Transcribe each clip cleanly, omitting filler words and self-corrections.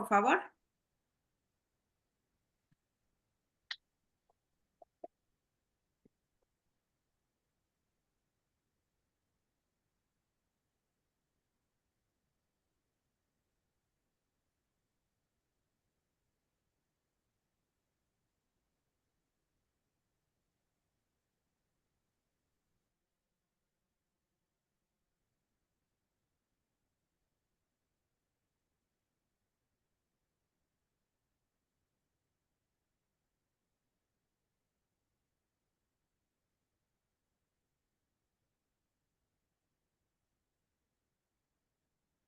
por favor.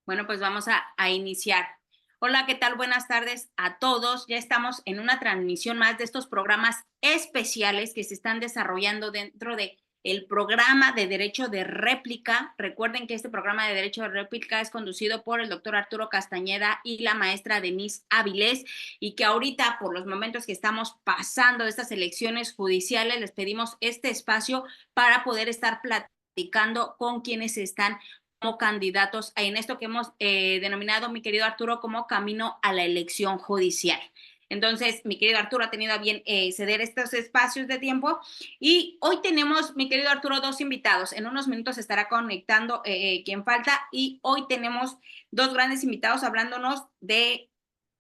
Bueno, pues vamos a iniciar. Hola, ¿qué tal? Buenas tardes a todos. Ya estamos en una transmisión más de estos programas especiales que se están desarrollando dentro de el programa de Derecho de Réplica. Recuerden que este programa de Derecho de Réplica es conducido por el doctor Arturo Castañeda y la maestra Denise Áviles, y que ahorita, por los momentos que estamos pasando de estas elecciones judiciales, les pedimos este espacio para poder estar platicando con quienes están como candidatos en esto que hemos denominado, mi querido Arturo, como camino a la elección judicial. Entonces, mi querido Arturo ha tenido a bien ceder estos espacios de tiempo, y hoy tenemos, mi querido Arturo, dos invitados. En unos minutos estará conectando quien falta, y hoy tenemos dos grandes invitados hablándonos de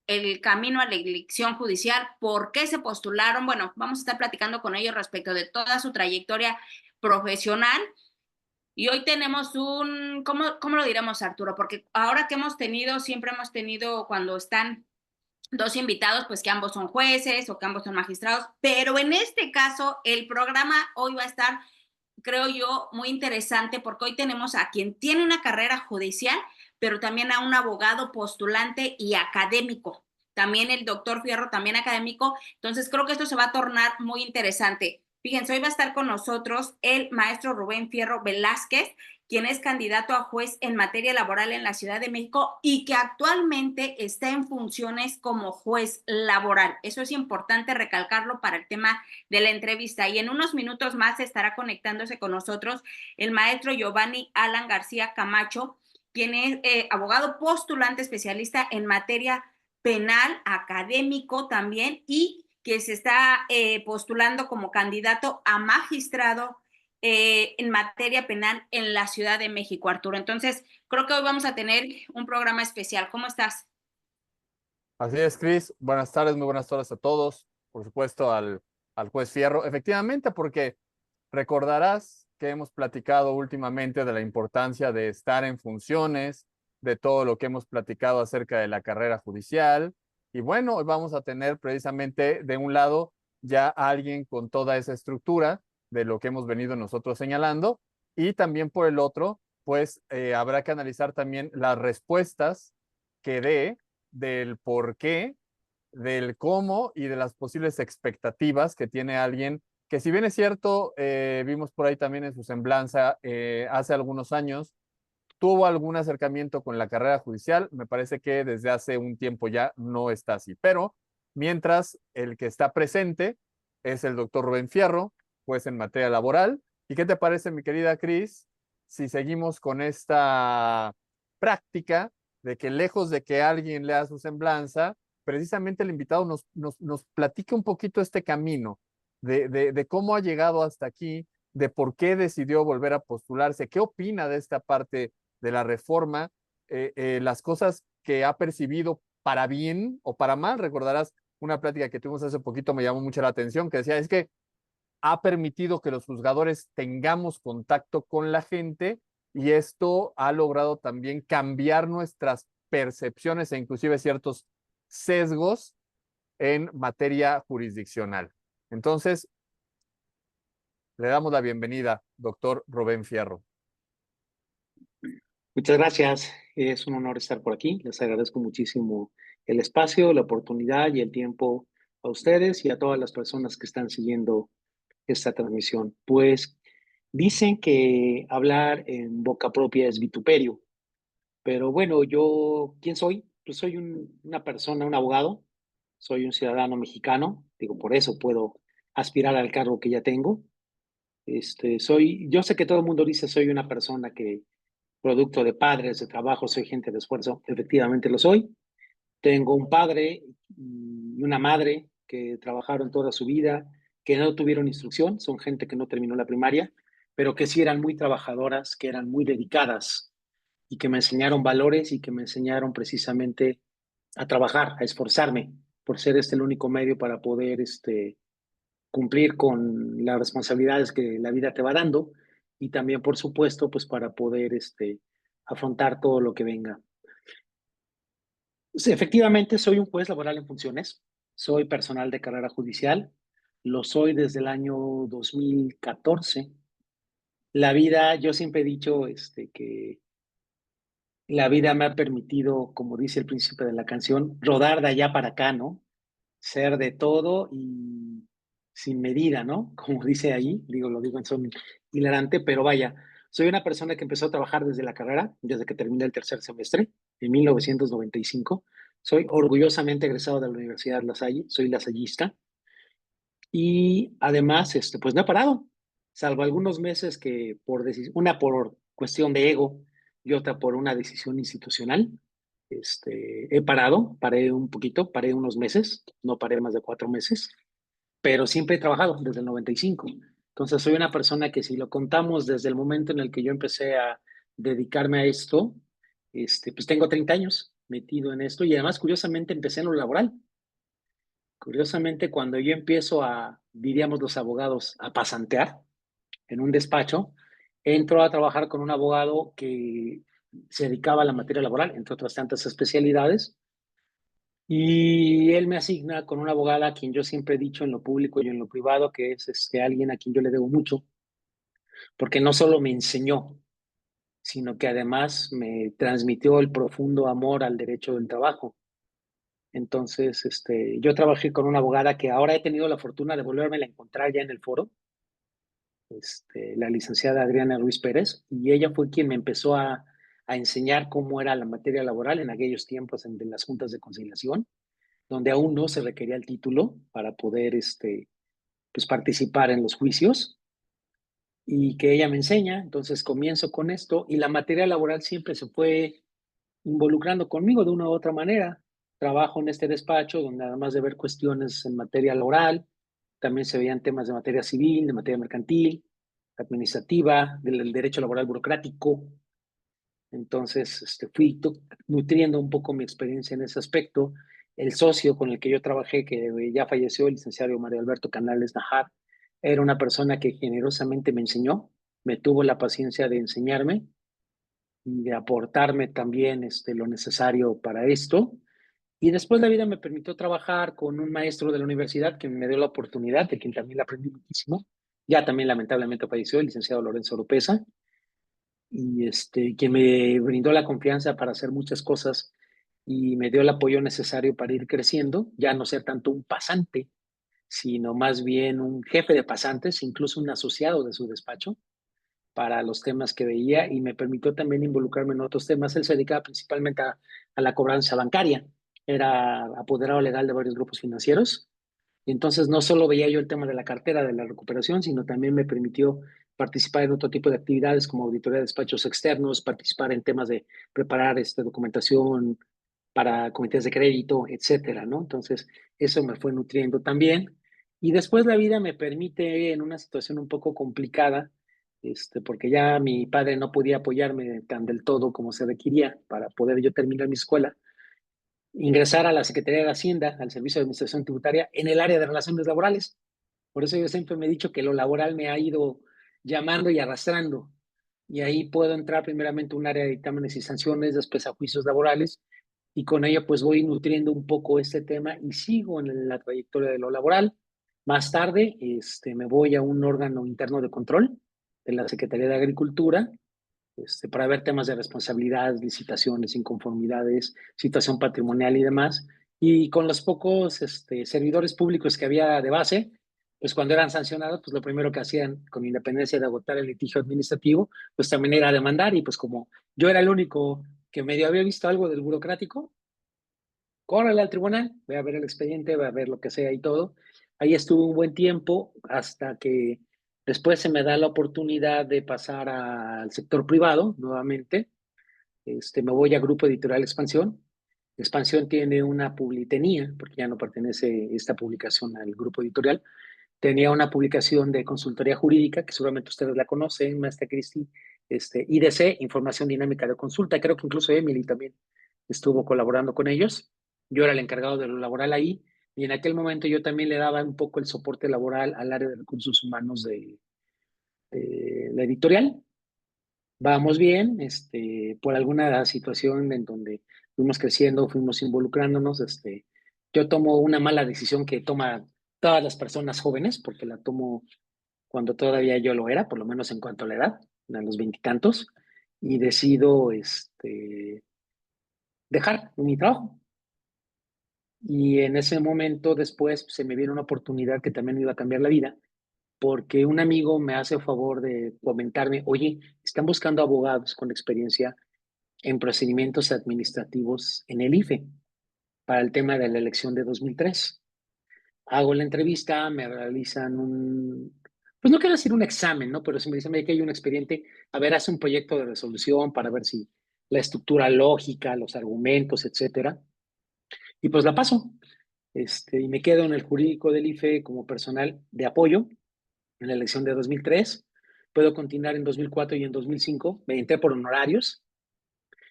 el camino a la elección judicial, por qué se postularon. Bueno, vamos a estar platicando con ellos respecto de toda su trayectoria profesional. Y hoy tenemos ¿cómo lo diremos, Arturo? Porque ahora que siempre hemos tenido cuando están dos invitados, pues que ambos son jueces o que ambos son magistrados, pero en este caso el programa hoy va a estar, creo yo, muy interesante, porque hoy tenemos a quien tiene una carrera judicial, pero también a un abogado postulante y académico. También el doctor Fierro, también académico. Entonces creo que esto se va a tornar muy interesante. Fíjense, hoy va a estar con nosotros el maestro Rubén Fierro Velázquez, quien es candidato a juez en materia laboral en la Ciudad de México y que actualmente está en funciones como juez laboral. Eso es importante recalcarlo para el tema de la entrevista. Y en unos minutos más estará conectándose con nosotros el maestro Giovanni Alan García Camacho, quien es abogado postulante especialista en materia penal, académico también, y que se está postulando como candidato a magistrado en materia penal en la Ciudad de México, Arturo. Entonces, creo que hoy vamos a tener un programa especial. ¿Cómo estás? Así es, Cris. Buenas tardes, muy buenas tardes a todos. Por supuesto, al juez Fierro. Efectivamente, porque recordarás que hemos platicado últimamente de la importancia de estar en funciones, de todo lo que hemos platicado acerca de la carrera judicial. Y bueno, hoy vamos a tener precisamente de un lado ya a alguien con toda esa estructura de lo que hemos venido nosotros señalando, y también por el otro, pues habrá que analizar también las respuestas que dé del por qué, del cómo y de las posibles expectativas que tiene alguien que, si bien es cierto, vimos por ahí también en su semblanza hace algunos años, tuvo algún acercamiento con la carrera judicial. Me parece que desde hace un tiempo ya no está así. Pero mientras, el que está presente es el doctor Rubén Fierro, pues en materia laboral. ¿Y qué te parece, mi querida Cris, si seguimos con esta práctica de que, lejos de que alguien lea su semblanza, precisamente el invitado nos platique un poquito este camino de cómo ha llegado hasta aquí, de por qué decidió volver a postularse, qué opina de esta parte de la reforma, las cosas que ha percibido para bien o para mal? Recordarás una plática que tuvimos hace poquito, me llamó mucho la atención, que decía, es que ha permitido que los juzgadores tengamos contacto con la gente, y esto ha logrado también cambiar nuestras percepciones e inclusive ciertos sesgos en materia jurisdiccional. Entonces, le damos la bienvenida, doctor Rubén Fierro. Muchas gracias. Es un honor estar por aquí. Les agradezco muchísimo el espacio, la oportunidad y el tiempo a ustedes y a todas las personas que están siguiendo esta transmisión. Pues dicen que hablar en boca propia es vituperio, pero bueno, yo, ¿quién soy? Pues soy una persona, un abogado, soy un ciudadano mexicano, digo, por eso puedo aspirar al cargo que ya tengo. Yo sé que todo el mundo dice soy una persona que producto de padres, de trabajo, soy gente de esfuerzo, efectivamente lo soy, Tengo un padre y una madre que trabajaron toda su vida, que no tuvieron instrucción, son gente que no terminó la primaria, pero que sí eran muy trabajadoras, que eran muy dedicadas y que me enseñaron valores y que me enseñaron precisamente a trabajar, a esforzarme por ser el único medio para poder cumplir con las responsabilidades que la vida te va dando y también, por supuesto, pues para poder afrontar todo lo que venga. Sí, efectivamente, soy un juez laboral en funciones, soy personal de carrera judicial, lo soy desde el año 2014. La vida, yo siempre he dicho que la vida me ha permitido, como dice el príncipe de la canción, rodar de allá para acá, ¿no? Ser de todo y sin medida, ¿no? Como dice ahí, lo digo en son hilarante, pero vaya, soy una persona que empezó a trabajar desde la carrera, desde que terminé el tercer semestre, en 1995. Soy orgullosamente egresado de la Universidad La Salle, soy lasallista y además, pues no he parado, salvo algunos meses que una por cuestión de ego y otra por una decisión institucional. He parado, paré un poquito, paré unos meses, no paré más de 4 meses, pero siempre he trabajado desde el 95. Entonces soy una persona que si lo contamos desde el momento en el que yo empecé a dedicarme a esto, pues tengo 30 años metido en esto y además curiosamente empecé en lo laboral. Curiosamente cuando yo empiezo diríamos los abogados, a pasantear en un despacho, entro a trabajar con un abogado que se dedicaba a la materia laboral, entre otras tantas especialidades. Y él me asigna con una abogada a quien yo siempre he dicho en lo público y en lo privado que es alguien a quien yo le debo mucho, porque no solo me enseñó, sino que además me transmitió el profundo amor al derecho del trabajo. Entonces, yo trabajé con una abogada que ahora he tenido la fortuna de volverme a encontrar ya en el foro, la licenciada Adriana Ruiz Pérez, y ella fue quien me empezó a enseñar cómo era la materia laboral en aquellos tiempos de las juntas de conciliación, donde aún no se requería el título para poder pues participar en los juicios y que ella me enseña. Entonces comienzo con esto y la materia laboral siempre se fue involucrando conmigo de una u otra manera. Trabajo en este despacho donde además de ver cuestiones en materia laboral, también se veían temas de materia civil, de materia mercantil, administrativa, del derecho laboral burocrático. Entonces, fui nutriendo un poco mi experiencia en ese aspecto. El socio con el que yo trabajé, que ya falleció, el licenciado Mario Alberto Canales Najar, era una persona que generosamente me enseñó, me tuvo la paciencia de enseñarme y de aportarme también lo necesario para esto. Y después la vida me permitió trabajar con un maestro de la universidad que me dio la oportunidad, de quien también le aprendí muchísimo. Ya también lamentablemente falleció, el licenciado Lorenzo Oropesa, y quien me brindó la confianza para hacer muchas cosas y me dio el apoyo necesario para ir creciendo, ya no ser tanto un pasante, sino más bien un jefe de pasantes, incluso un asociado de su despacho para los temas que veía y me permitió también involucrarme en otros temas. Él se dedicaba principalmente a la cobranza bancaria, era apoderado legal de varios grupos financieros. Y entonces no solo veía yo el tema de la cartera, de la recuperación, sino también me permitió participar en otro tipo de actividades como auditoría de despachos externos, participar en temas de preparar documentación para comités de crédito, etcétera, ¿no? Entonces, eso me fue nutriendo también. Y después la vida me permite, en una situación un poco complicada, porque ya mi padre no podía apoyarme tan del todo como se requería para poder yo terminar mi escuela, ingresar a la Secretaría de Hacienda, al Servicio de Administración Tributaria, en el área de relaciones laborales. Por eso yo siempre me he dicho que lo laboral me ha ido llamando y arrastrando. Y ahí puedo entrar primeramente a un área de dictámenes y sanciones, después a juicios laborales, y con ello pues voy nutriendo un poco este tema y sigo en la trayectoria de lo laboral. Más tarde me voy a un órgano interno de control de la Secretaría de Agricultura, para ver temas de responsabilidades, licitaciones, inconformidades, situación patrimonial y demás. Y con los pocos servidores públicos que había de base, pues cuando eran sancionados, pues lo primero que hacían, con independencia de agotar el litigio administrativo, pues también era demandar. Y pues como yo era el único que medio había visto algo del burocrático, córrele al tribunal, voy a ver el expediente, voy a ver lo que sea y todo. Ahí estuve un buen tiempo hasta que después se me da la oportunidad de pasar al sector privado nuevamente. Me voy a Grupo Editorial Expansión. Expansión tiene tenía, porque ya no pertenece esta publicación al grupo editorial, tenía una publicación de consultoría jurídica, que seguramente ustedes la conocen, Maestra Cristi, IDC, Información Dinámica de Consulta. Creo que incluso Emily también estuvo colaborando con ellos. Yo era el encargado de lo laboral ahí, y en aquel momento yo también le daba un poco el soporte laboral al área de recursos humanos de la editorial. Vamos bien, por alguna situación en donde fuimos creciendo, fuimos involucrándonos, yo tomo una mala decisión que toma todas las personas jóvenes, porque la tomo cuando todavía yo lo era, por lo menos en cuanto a la edad, a los veintitantos, y decido dejar mi trabajo. Y en ese momento después se me viene una oportunidad que también me iba a cambiar la vida, porque un amigo me hace el favor de comentarme, oye, están buscando abogados con experiencia en procedimientos administrativos en el IFE para el tema de la elección de 2003. Hago la entrevista, me realizan pues no quiero decir un examen, ¿no? Pero si me dicen que hay un expediente, a ver, hace un proyecto de resolución para ver si la estructura lógica, los argumentos, etcétera. Y pues la paso. Y me quedo en el jurídico del IFE como personal de apoyo en la elección de 2003. Puedo continuar en 2004 y en 2005. Me entré por honorarios,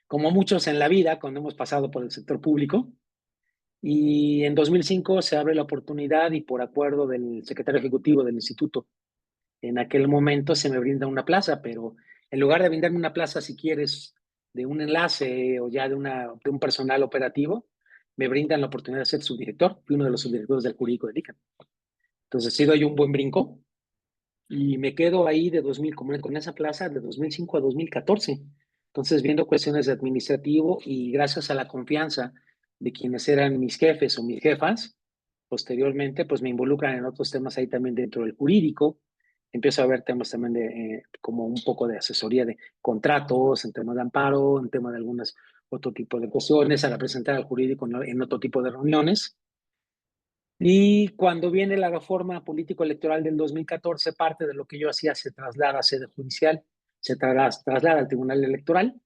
como muchos en la vida cuando hemos pasado por el sector público. Y en 2005 se abre la oportunidad y por acuerdo del secretario ejecutivo del instituto, en aquel momento se me brinda una plaza, pero en lugar de brindarme una plaza, si quieres, de un enlace o ya de un personal operativo, me brindan la oportunidad de ser subdirector. Fui uno de los subdirectores del jurídico del ICANN. Entonces sí doy un buen brinco y me quedo ahí de 2000, con esa plaza de 2005 a 2014. Entonces, viendo cuestiones de administrativo y gracias a la confianza de quienes eran mis jefes o mis jefas, posteriormente, pues me involucran en otros temas ahí también dentro del jurídico. Empiezo a ver temas también como un poco de asesoría de contratos, en temas de amparo, en temas de algunas otro tipo de cuestiones, a representar al jurídico en otro tipo de reuniones. Y cuando viene la reforma político-electoral del 2014, parte de lo que yo hacía se traslada a sede judicial, se traslada al Tribunal Electoral.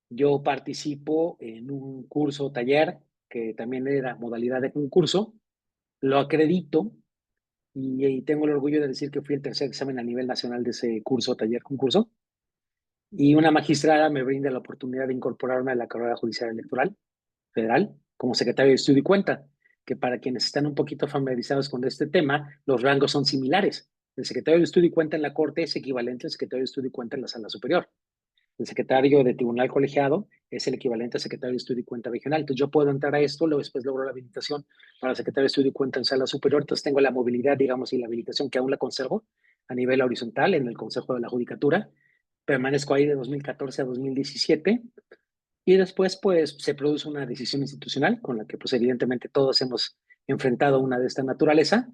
Yo participo en un curso taller que también era modalidad de concurso, lo acredito y tengo el orgullo de decir que fui el tercer examen a nivel nacional de ese curso taller concurso. Y una magistrada me brinda la oportunidad de incorporarme a la carrera judicial electoral federal como secretario de estudio y cuenta, que para quienes están un poquito familiarizados con este tema, los rangos son similares. El secretario de estudio y cuenta en la Corte es equivalente al secretario de estudio y cuenta en la Sala Superior. El secretario de tribunal colegiado es el equivalente al secretario de estudio y cuenta regional. Entonces yo puedo entrar a esto, luego después logro la habilitación para secretario de estudio y cuenta en Sala Superior. Entonces tengo la movilidad, digamos, y la habilitación que aún la conservo a nivel horizontal en el Consejo de la Judicatura. Permanezco ahí de 2014 a 2017 y después, pues, se produce una decisión institucional con la que, pues, evidentemente todos hemos enfrentado una de esta naturaleza.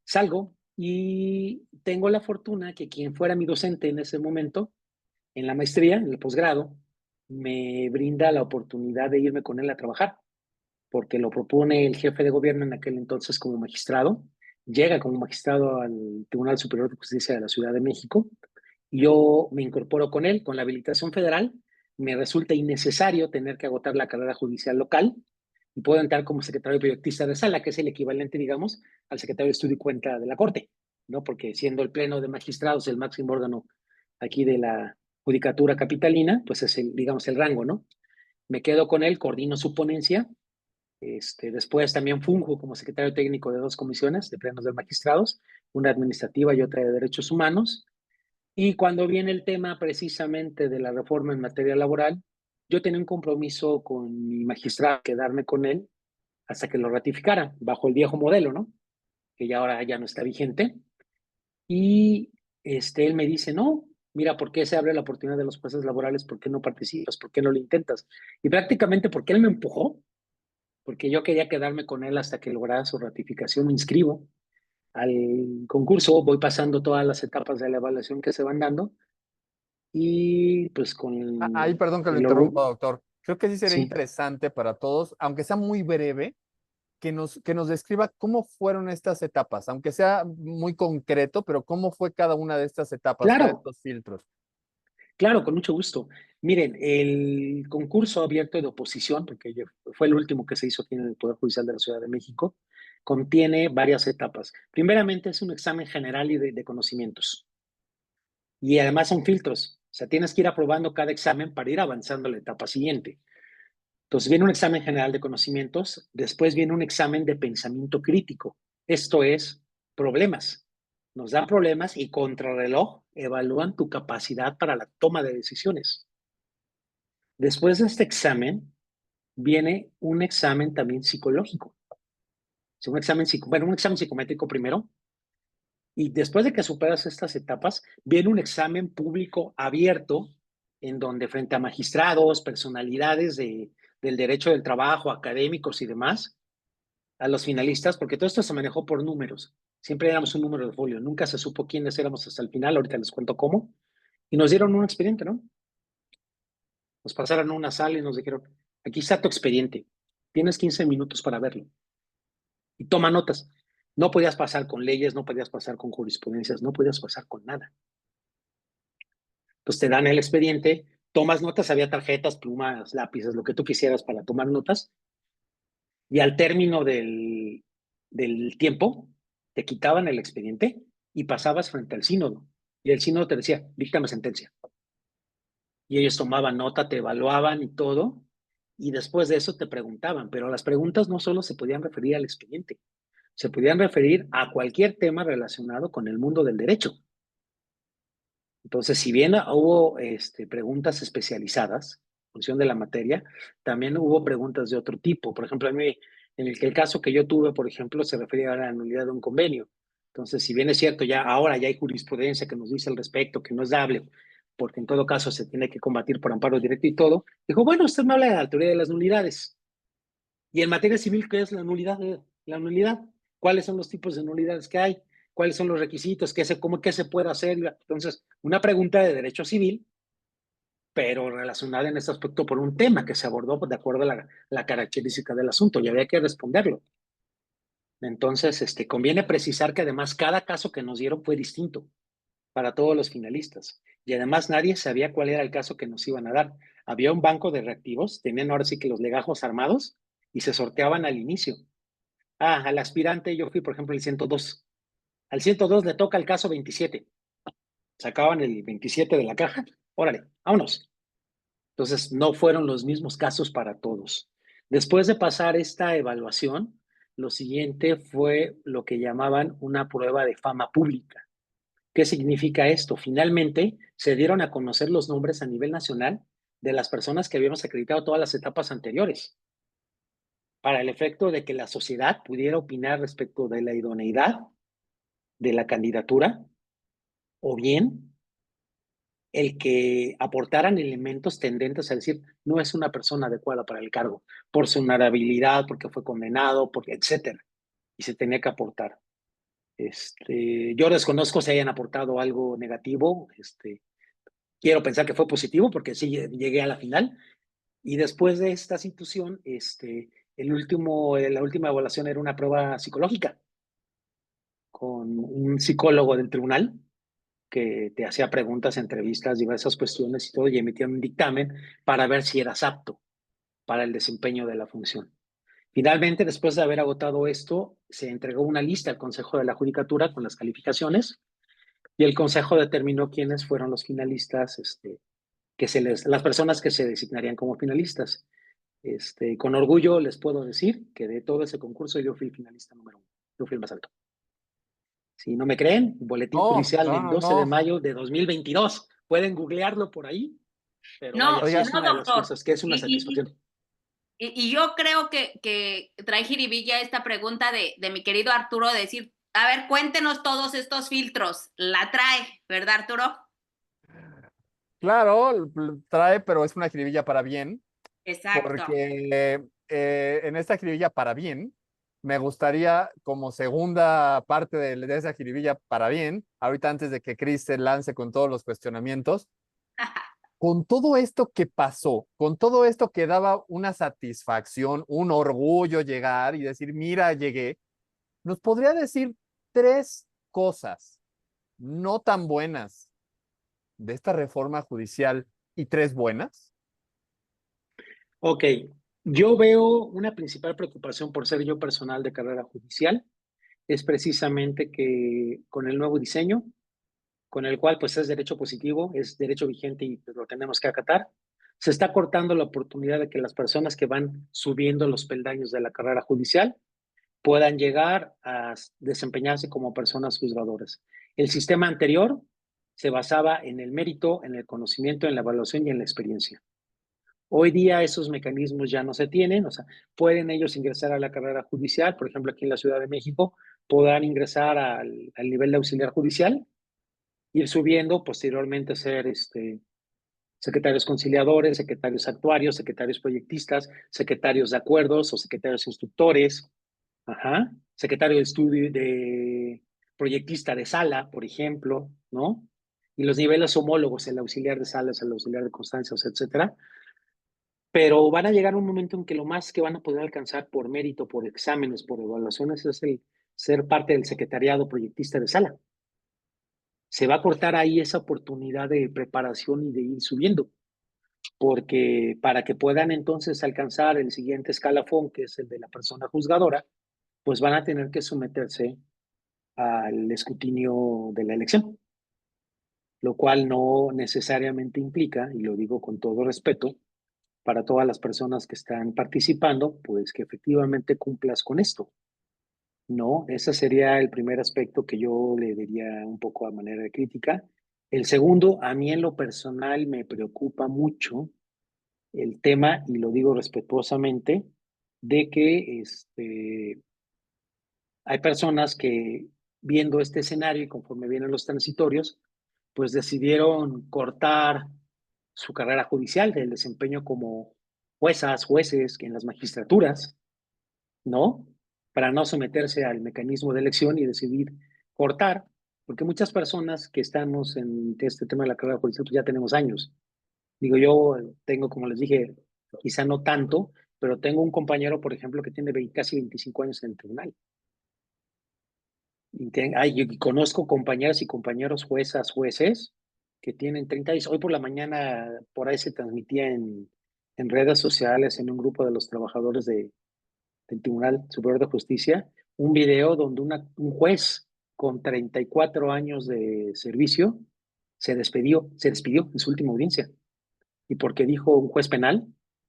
Salgo y tengo la fortuna que quien fuera mi docente en ese momento, en la maestría, en el posgrado, me brinda la oportunidad de irme con él a trabajar, porque lo propone el jefe de gobierno en aquel entonces como magistrado. Llega como magistrado al Tribunal Superior de Justicia de la Ciudad de México. Yo me incorporo con él, con la habilitación federal. Me resulta innecesario tener que agotar la carrera judicial local y puedo entrar como secretario proyectista de sala, que es el equivalente, digamos, al secretario de estudio y cuenta de la Corte, ¿no? Porque siendo el pleno de magistrados el máximo órgano aquí de la judicatura capitalina, pues es el, digamos, el rango, ¿no? Me quedo con él, coordino su ponencia. Después también funjo como secretario técnico de dos comisiones de plenos de magistrados, una administrativa y otra de derechos humanos. Y cuando viene el tema precisamente de la reforma en materia laboral, yo tenía un compromiso con mi magistrado, quedarme con él hasta que lo ratificara, bajo el viejo modelo, ¿no? Que ya ahora ya no está vigente. Y él me dice, no, mira, ¿por qué se abre la oportunidad de los jueces laborales? ¿Por qué no participas? ¿Por qué no lo intentas? Y prácticamente porque él me empujó, porque yo quería quedarme con él hasta que lograra su ratificación, me inscribo al concurso, voy pasando todas las etapas de la evaluación que se van dando y pues Ahí, con perdón que lo el interrumpa, doctor. Creo que sí sería sí, interesante para todos, aunque sea muy breve, que nos describa cómo fueron estas etapas, aunque sea muy concreto, pero cómo fue cada una de estas etapas, cada de claro, estos filtros. claro, con mucho gusto. Miren, el concurso abierto de oposición, porque fue el último que se hizo aquí en el Poder Judicial de la Ciudad de México, contiene varias etapas. Primeramente es un examen general y de conocimientos. Y además son filtros. O sea, tienes que ir aprobando cada examen para ir avanzando a la etapa siguiente. Entonces viene un examen general de conocimientos, después viene un examen de pensamiento crítico. Esto es problemas. Nos dan problemas y contrarreloj evalúan tu capacidad para la toma de decisiones. Después de este examen, viene un examen también psicológico. Un examen, un examen psicométrico primero, y después de que superas estas etapas, viene un examen público abierto en donde frente a magistrados, personalidades del derecho del trabajo, académicos y demás, a los finalistas, porque todo esto se manejó por números. Siempre éramos un número de folio. Nunca se supo quiénes éramos hasta el final. Ahorita les cuento cómo. Y nos dieron un expediente, ¿no? Nos pasaron a una sala y nos dijeron, aquí está tu expediente. Tienes 15 minutos para verlo. Y toma notas. No podías pasar con leyes, no podías pasar con jurisprudencias, no podías pasar con nada. Entonces te dan el expediente, tomas notas, había tarjetas, plumas, lápices, lo que tú quisieras para tomar notas, y al término del tiempo te quitaban el expediente y pasabas frente al sínodo. Y el sínodo te decía, díctame sentencia. Y ellos tomaban nota, te evaluaban y todo, y después de eso te preguntaban, pero las preguntas no solo se podían referir al expediente, se podían referir a cualquier tema relacionado con el mundo del derecho. Entonces, si bien hubo preguntas especializadas en función de la materia, también hubo preguntas de otro tipo. Por ejemplo, a mí, en el caso que yo tuve, por ejemplo, se refería a la nulidad de un convenio. Entonces, si bien es cierto, ahora ya hay jurisprudencia que nos dice al respecto que no es dable, porque en todo caso se tiene que combatir por amparo directo y todo, dijo, bueno, usted me habla de la teoría de las nulidades. Y en materia civil, ¿qué es la nulidad? La nulidad. ¿Cuáles son los tipos de nulidades que hay? ¿Cuáles son los requisitos? ¿Qué se puede hacer? Entonces, una pregunta de derecho civil, pero relacionada en este aspecto por un tema que se abordó de acuerdo a la característica del asunto y había que responderlo. Entonces, conviene precisar que además cada caso que nos dieron fue distinto para todos los finalistas. Y además nadie sabía cuál era el caso que nos iban a dar. Había un banco de reactivos, tenían ahora sí que los legajos armados y se sorteaban al inicio. Al aspirante yo fui, por ejemplo, el 102. Al 102 le toca el caso 27. Sacaban el 27 de la caja. Órale, vámonos. Entonces, no fueron los mismos casos para todos. Después de pasar esta evaluación, lo siguiente fue lo que llamaban una prueba de fama pública. ¿Qué significa esto? Finalmente, se dieron a conocer los nombres a nivel nacional de las personas que habíamos acreditado todas las etapas anteriores, para el efecto de que la sociedad pudiera opinar respecto de la idoneidad de la candidatura o bien el que aportaran elementos tendentes a decir no es una persona adecuada para el cargo por su honorabilidad, porque fue condenado, porque etcétera, y se tenía que aportar. Yo desconozco si hayan aportado algo negativo. Quiero pensar que fue positivo porque sí llegué a la final. Y después de esta situación, la última evaluación era una prueba psicológica con un psicólogo del tribunal que te hacía preguntas, entrevistas, diversas cuestiones y todo, y emitía un dictamen para ver si eras apto para el desempeño de la función. Finalmente, después de haber agotado esto, se entregó una lista al Consejo de la Judicatura con las calificaciones y el Consejo determinó quiénes fueron los finalistas, las personas que se designarían como finalistas. Con orgullo les puedo decir que de todo ese concurso yo fui el finalista número 1. Yo fui el más alto. Si no me creen, boletín No, judicial no, del no, 12 de no. mayo de 2022. Pueden googlearlo por ahí, pero No, vaya, sí Oiga, es no, una de las doctor. cosas que es una Y, satisfacción. y yo creo que trae jiribilla esta pregunta de mi querido Arturo de decir, a ver, cuéntenos todos estos filtros. La trae, ¿verdad, Arturo? claro, trae, pero es una jiribilla para bien, Exacto. porque en esta jiribilla para bien, me gustaría, como segunda parte de esa jiribilla para bien, ahorita antes de que Chris se lance con todos los cuestionamientos, con todo esto que pasó, con todo esto que daba una satisfacción, un orgullo llegar y decir, mira, llegué, ¿nos podría decir tres cosas no tan buenas de esta reforma judicial y 3 buenas? Ok, yo veo una principal preocupación por ser yo personal de carrera judicial, es precisamente que con el nuevo diseño, con el cual pues es derecho positivo, es derecho vigente y pues, lo tenemos que acatar, se está cortando la oportunidad de que las personas que van subiendo los peldaños de la carrera judicial puedan llegar a desempeñarse como personas juzgadoras. El sistema anterior se basaba en el mérito, en el conocimiento, en la evaluación y en la experiencia. Hoy día esos mecanismos ya no se tienen, o sea, pueden ellos ingresar a la carrera judicial, por ejemplo, aquí en la Ciudad de México, podrán ingresar al nivel de auxiliar judicial, ir subiendo, posteriormente ser secretarios conciliadores, secretarios actuarios, secretarios proyectistas, secretarios de acuerdos o secretarios instructores, ajá, secretario de estudio de proyectista de sala, por ejemplo, ¿no? Y los niveles homólogos, el auxiliar de salas, el auxiliar de constancias, etcétera. Pero van a llegar un momento en que lo más que van a poder alcanzar por mérito, por exámenes, por evaluaciones, es el ser parte del secretariado proyectista de sala. Se va a cortar ahí esa oportunidad de preparación y de ir subiendo, porque para que puedan entonces alcanzar el siguiente escalafón, que es el de la persona juzgadora, pues van a tener que someterse al escrutinio de la elección, lo cual no necesariamente implica, y lo digo con todo respeto, para todas las personas que están participando, pues que efectivamente cumplas con esto, ¿no? Ese sería el primer aspecto que yo le diría un poco a manera de crítica. El segundo, a mí en lo personal me preocupa mucho el tema, y lo digo respetuosamente, de que hay personas que viendo este escenario y conforme vienen los transitorios, pues decidieron cortar su carrera judicial, el desempeño como juezas, jueces, en las magistraturas, ¿no? Para no someterse al mecanismo de elección y decidir cortar, porque muchas personas que estamos en este tema de la carrera judicial, pues ya tenemos años. Digo, yo tengo, como les dije, quizá no tanto, pero tengo un compañero, por ejemplo, que tiene casi 25 años en el tribunal. Yo conozco compañeras y compañeros juezas, jueces que tienen 30 años. Hoy por la mañana, por ahí se transmitía en redes sociales, en un grupo de los trabajadores del Tribunal Superior de Justicia, un video donde un juez con 34 años de servicio se despidió en su última audiencia. ¿Y porque dijo un juez penal?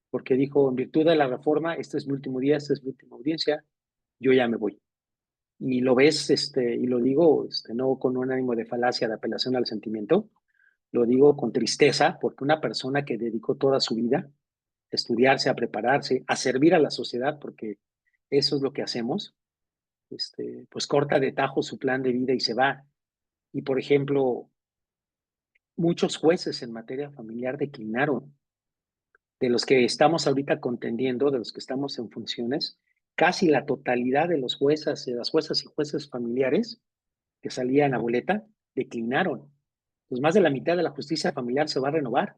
Porque dijo, en virtud de la reforma, este es mi último día, esta es mi última audiencia, yo ya me voy. Y lo ves, y lo digo no con un ánimo de falacia, de apelación al sentimiento, lo digo con tristeza, porque una persona que dedicó toda su vida a estudiarse, a prepararse, a servir a la sociedad, porque eso es lo que hacemos, pues corta de tajo su plan de vida y se va. Y, por ejemplo, muchos jueces en materia familiar declinaron. De los que estamos ahorita contendiendo, de los que estamos en funciones, casi la totalidad de los juezas, de las juezas y jueces familiares que salían a boleta, declinaron. Pues más de la mitad de la justicia familiar se va a renovar.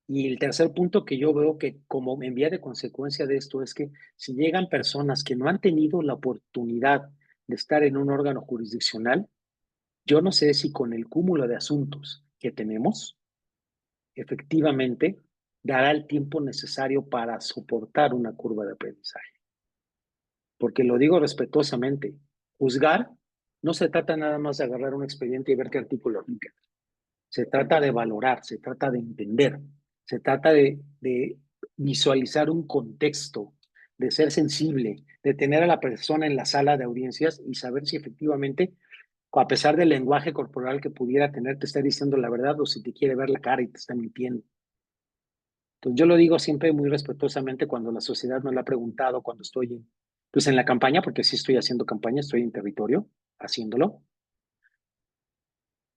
Y el tercer punto que yo veo que como en vía de consecuencia de esto es que si llegan personas que no han tenido la oportunidad de estar en un órgano jurisdiccional, yo no sé si con el cúmulo de asuntos que tenemos, efectivamente dará el tiempo necesario para soportar una curva de aprendizaje. Porque lo digo respetuosamente, juzgar no se trata nada más de agarrar un expediente y ver qué artículo aplica. Se trata de valorar, se trata de entender, se trata de visualizar un contexto, de ser sensible, de tener a la persona en la sala de audiencias y saber si efectivamente, a pesar del lenguaje corporal que pudiera tener, te está diciendo la verdad o si te quiere ver la cara y te está mintiendo. Entonces, yo lo digo siempre muy respetuosamente cuando la sociedad me lo ha preguntado, cuando estoy pues en la campaña, porque sí estoy haciendo campaña, estoy en territorio haciéndolo.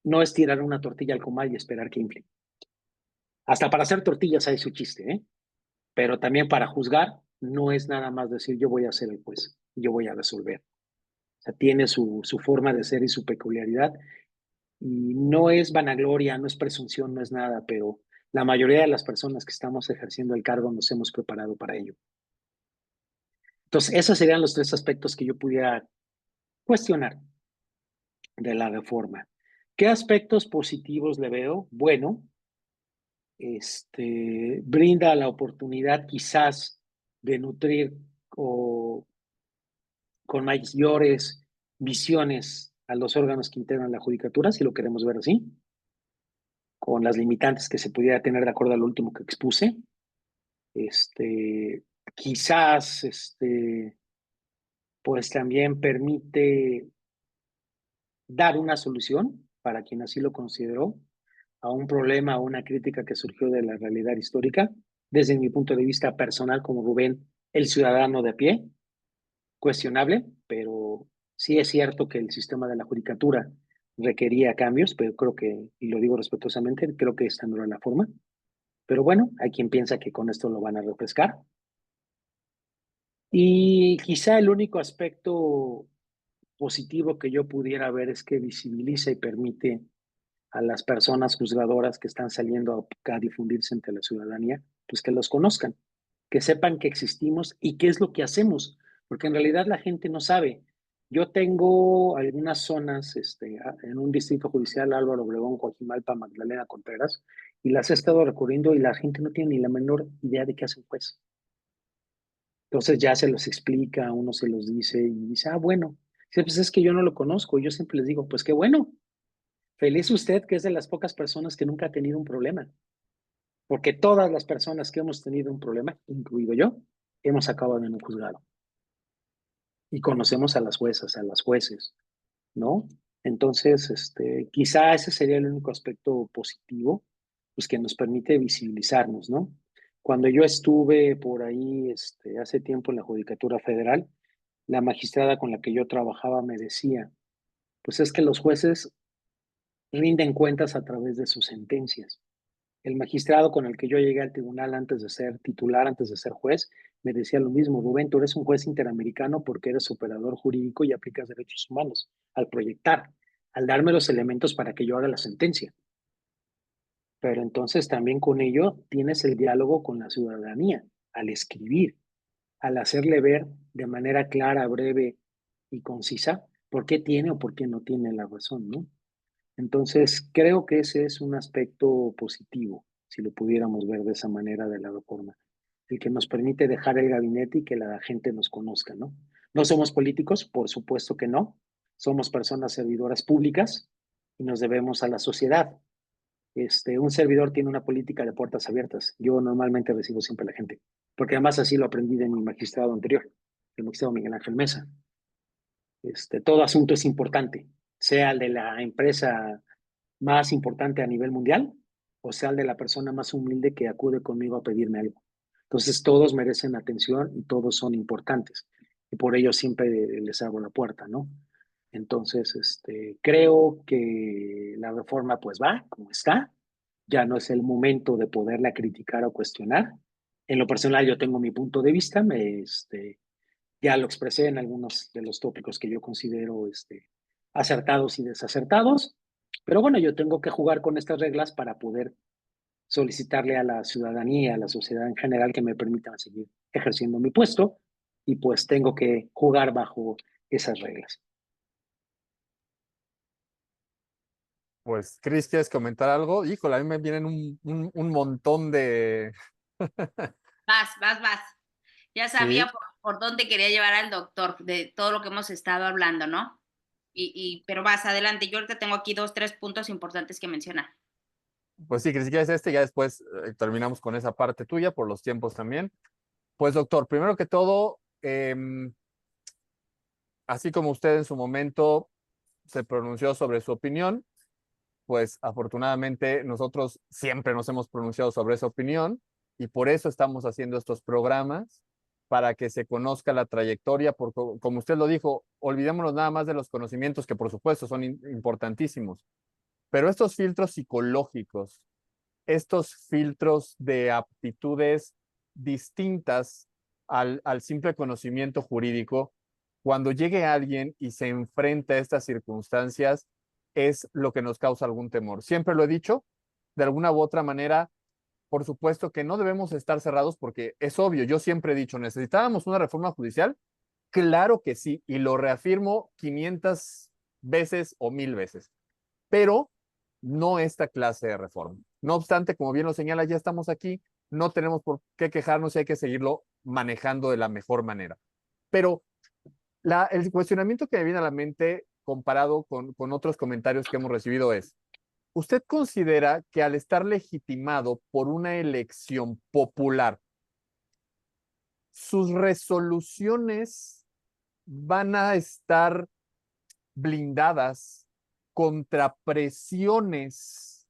No es tirar una tortilla al comal y esperar que infle. Hasta para hacer tortillas hay su chiste, ¿eh? Pero también para juzgar no es nada más decir yo voy a ser el juez, yo voy a resolver. O sea, tiene su forma de ser y su peculiaridad. Y no es vanagloria, no es presunción, no es nada, pero la mayoría de las personas que estamos ejerciendo el cargo nos hemos preparado para ello. Entonces, esos serían los tres aspectos que yo pudiera cuestionar de la reforma. ¿Qué aspectos positivos le veo? Bueno, brinda la oportunidad quizás de nutrir o con mayores visiones a los órganos que integran la judicatura, si lo queremos ver así, con las limitantes que se pudiera tener de acuerdo al último que expuse. Quizás, pues también permite dar una solución para quien así lo consideró a un problema o una crítica que surgió de la realidad histórica, desde mi punto de vista personal como Rubén, el ciudadano de a pie, cuestionable, pero sí es cierto que el sistema de la judicatura requería cambios, pero creo que, y lo digo respetuosamente, creo que esta no era la forma. Pero bueno, hay quien piensa que con esto lo van a refrescar. Y quizá el único aspecto positivo que yo pudiera ver es que visibiliza y permite a las personas juzgadoras que están saliendo a difundirse entre la ciudadanía, pues que los conozcan, que sepan que existimos y qué es lo que hacemos, porque en realidad la gente no sabe. Yo tengo algunas zonas en un distrito judicial, Álvaro Obregón, Coajimalpa, Magdalena Contreras, y las he estado recorriendo y la gente no tiene ni la menor idea de qué hace un juez. Entonces ya se los explica, uno se los dice y dice, ah, bueno, sí, pues es que yo no lo conozco. Yo siempre les digo, pues qué bueno, feliz usted que es de las pocas personas que nunca ha tenido un problema, porque todas las personas que hemos tenido un problema, incluido yo, hemos acabado en un juzgado y conocemos a las juezas, a las jueces, ¿no? Entonces, quizá ese sería el único aspecto positivo, pues que nos permite visibilizarnos, ¿no? Cuando yo estuve por ahí, hace tiempo en la Judicatura Federal, la magistrada con la que yo trabajaba me decía, pues es que los jueces rinden cuentas a través de sus sentencias. El magistrado con el que yo llegué al tribunal antes de ser titular, antes de ser juez, me decía lo mismo, Rubén, tú eres un juez interamericano porque eres operador jurídico y aplicas derechos humanos al proyectar, al darme los elementos para que yo haga la sentencia. Pero entonces también con ello tienes el diálogo con la ciudadanía, al escribir, al hacerle ver de manera clara, breve y concisa por qué tiene o por qué no tiene la razón, ¿no? Entonces, creo que ese es un aspecto positivo, si lo pudiéramos ver de esa manera de la reforma, el que nos permite dejar el gabinete y que la gente nos conozca, ¿no? No somos políticos, por supuesto que no, somos personas servidoras públicas y nos debemos a la sociedad. Un servidor tiene una política de puertas abiertas. Yo normalmente recibo siempre a la gente, porque además así lo aprendí de mi magistrado anterior, el magistrado Miguel Ángel Mesa. Todo asunto es importante, sea el de la empresa más importante a nivel mundial o sea el de la persona más humilde que acude conmigo a pedirme algo. Entonces todos merecen atención y todos son importantes y por ello siempre les abro la puerta, ¿no? Entonces, creo que la reforma pues va como está, ya no es el momento de poderla criticar o cuestionar. En lo personal yo tengo mi punto de vista, ya lo expresé en algunos de los tópicos que yo considero acertados y desacertados, pero bueno, yo tengo que jugar con estas reglas para poder solicitarle a la ciudadanía, a la sociedad en general, que me permitan seguir ejerciendo mi puesto y pues tengo que jugar bajo esas reglas. Pues, Cris, ¿quieres comentar algo? Híjole, a mí me vienen un montón de... Vas. Ya sabía Sí, por dónde quería llevar al doctor de todo lo que hemos estado hablando, ¿no? Pero vas adelante. Yo ahorita tengo aquí 2, 3 puntos importantes que mencionar. pues sí, Cris, si quieres ya después terminamos con esa parte tuya por los tiempos también. Pues, doctor, primero que todo, así como usted en su momento se pronunció sobre su opinión, pues afortunadamente nosotros siempre nos hemos pronunciado sobre esa opinión y por eso estamos haciendo estos programas para que se conozca la trayectoria, porque como usted lo dijo, olvidémonos nada más de los conocimientos que por supuesto son importantísimos, pero estos filtros psicológicos, estos filtros de aptitudes distintas al simple conocimiento jurídico, cuando llegue alguien y se enfrenta a estas circunstancias, es lo que nos causa algún temor. Siempre lo he dicho, de alguna u otra manera, por supuesto que no debemos estar cerrados porque es obvio, yo siempre he dicho, necesitábamos una reforma judicial, claro que sí, y lo reafirmo 500 veces o 1000 veces, pero no esta clase de reforma. No obstante, como bien lo señala, ya estamos aquí, no tenemos por qué quejarnos y hay que seguirlo manejando de la mejor manera. Pero el cuestionamiento que me viene a la mente comparado con otros comentarios que hemos recibido es, ¿usted considera que al estar legitimado por una elección popular, sus resoluciones van a estar blindadas contra presiones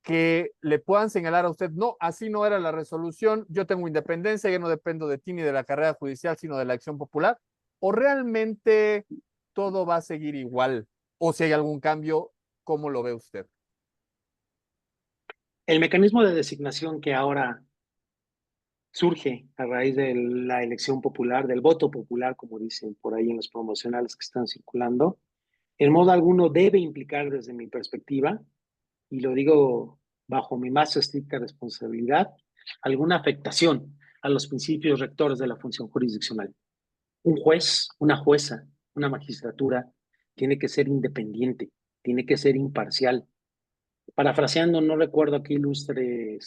que le puedan señalar a usted, no, así no era la resolución, yo tengo independencia, yo no dependo de ti ni de la carrera judicial, sino de la acción popular? ¿O realmente todo va a seguir igual? ¿O si hay algún cambio, cómo lo ve usted? El mecanismo de designación que ahora surge a raíz de la elección popular, del voto popular, como dicen por ahí en los promocionales que están circulando, en modo alguno debe implicar desde mi perspectiva, y lo digo bajo mi más estricta responsabilidad, alguna afectación a los principios rectores de la función jurisdiccional. Un juez, una jueza, una magistratura tiene que ser independiente, tiene que ser imparcial. Parafraseando, no recuerdo qué ilustre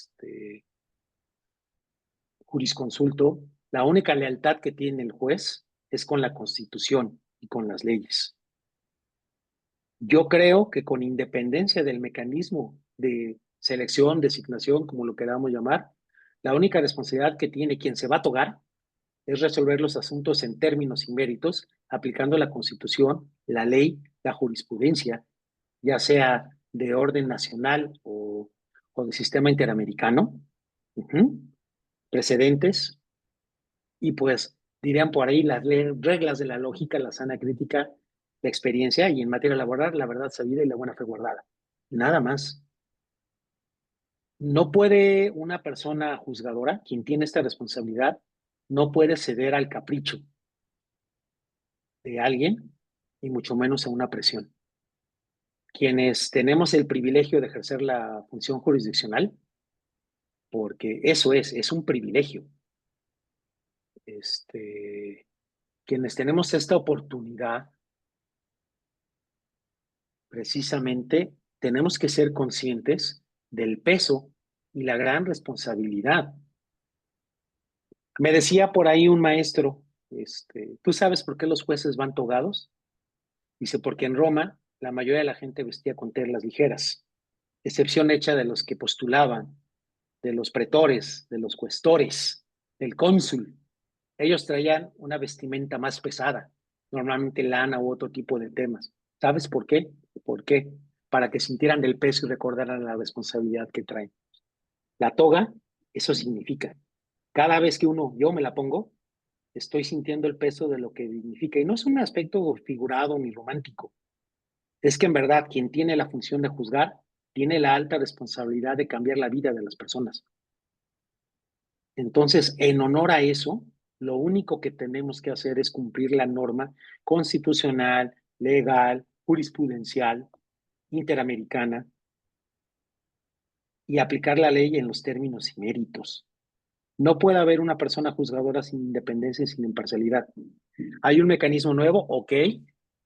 jurisconsulto, la única lealtad que tiene el juez es con la Constitución y con las leyes. Yo creo que con independencia del mecanismo de selección, designación, como lo queramos llamar, la única responsabilidad que tiene quien se va a togar es resolver los asuntos en términos y méritos, aplicando la Constitución, la ley, la jurisprudencia, ya sea de orden nacional o de sistema interamericano, precedentes, y pues dirían por ahí las reglas de la lógica, la sana crítica, la experiencia, y en materia laboral, la verdad sabida y la buena fe guardada. Nada más. No puede una persona juzgadora, quien tiene esta responsabilidad, no puede ceder al capricho de alguien y mucho menos a una presión. Quienes tenemos el privilegio de ejercer la función jurisdiccional, porque eso es un privilegio. Quienes tenemos esta oportunidad, precisamente tenemos que ser conscientes del peso y la gran responsabilidad. Me decía por ahí un maestro, ¿tú sabes por qué los jueces van togados? Dice, porque en Roma la mayoría de la gente vestía con telas ligeras, excepción hecha de los que postulaban, de los pretores, de los cuestores, del cónsul. Ellos traían una vestimenta más pesada, normalmente lana u otro tipo de temas. ¿Sabes por qué? ¿Por qué? Para que sintieran el peso y recordaran la responsabilidad que traen. La toga, eso significa. Cada vez que yo me la pongo, estoy sintiendo el peso de lo que significa. Y no es un aspecto figurado ni romántico. Es que en verdad quien tiene la función de juzgar tiene la alta responsabilidad de cambiar la vida de las personas. Entonces, en honor a eso, lo único que tenemos que hacer es cumplir la norma constitucional, legal, jurisprudencial, interamericana y aplicar la ley en los términos y méritos. No puede haber una persona juzgadora sin independencia y sin imparcialidad. Hay un mecanismo nuevo, ok,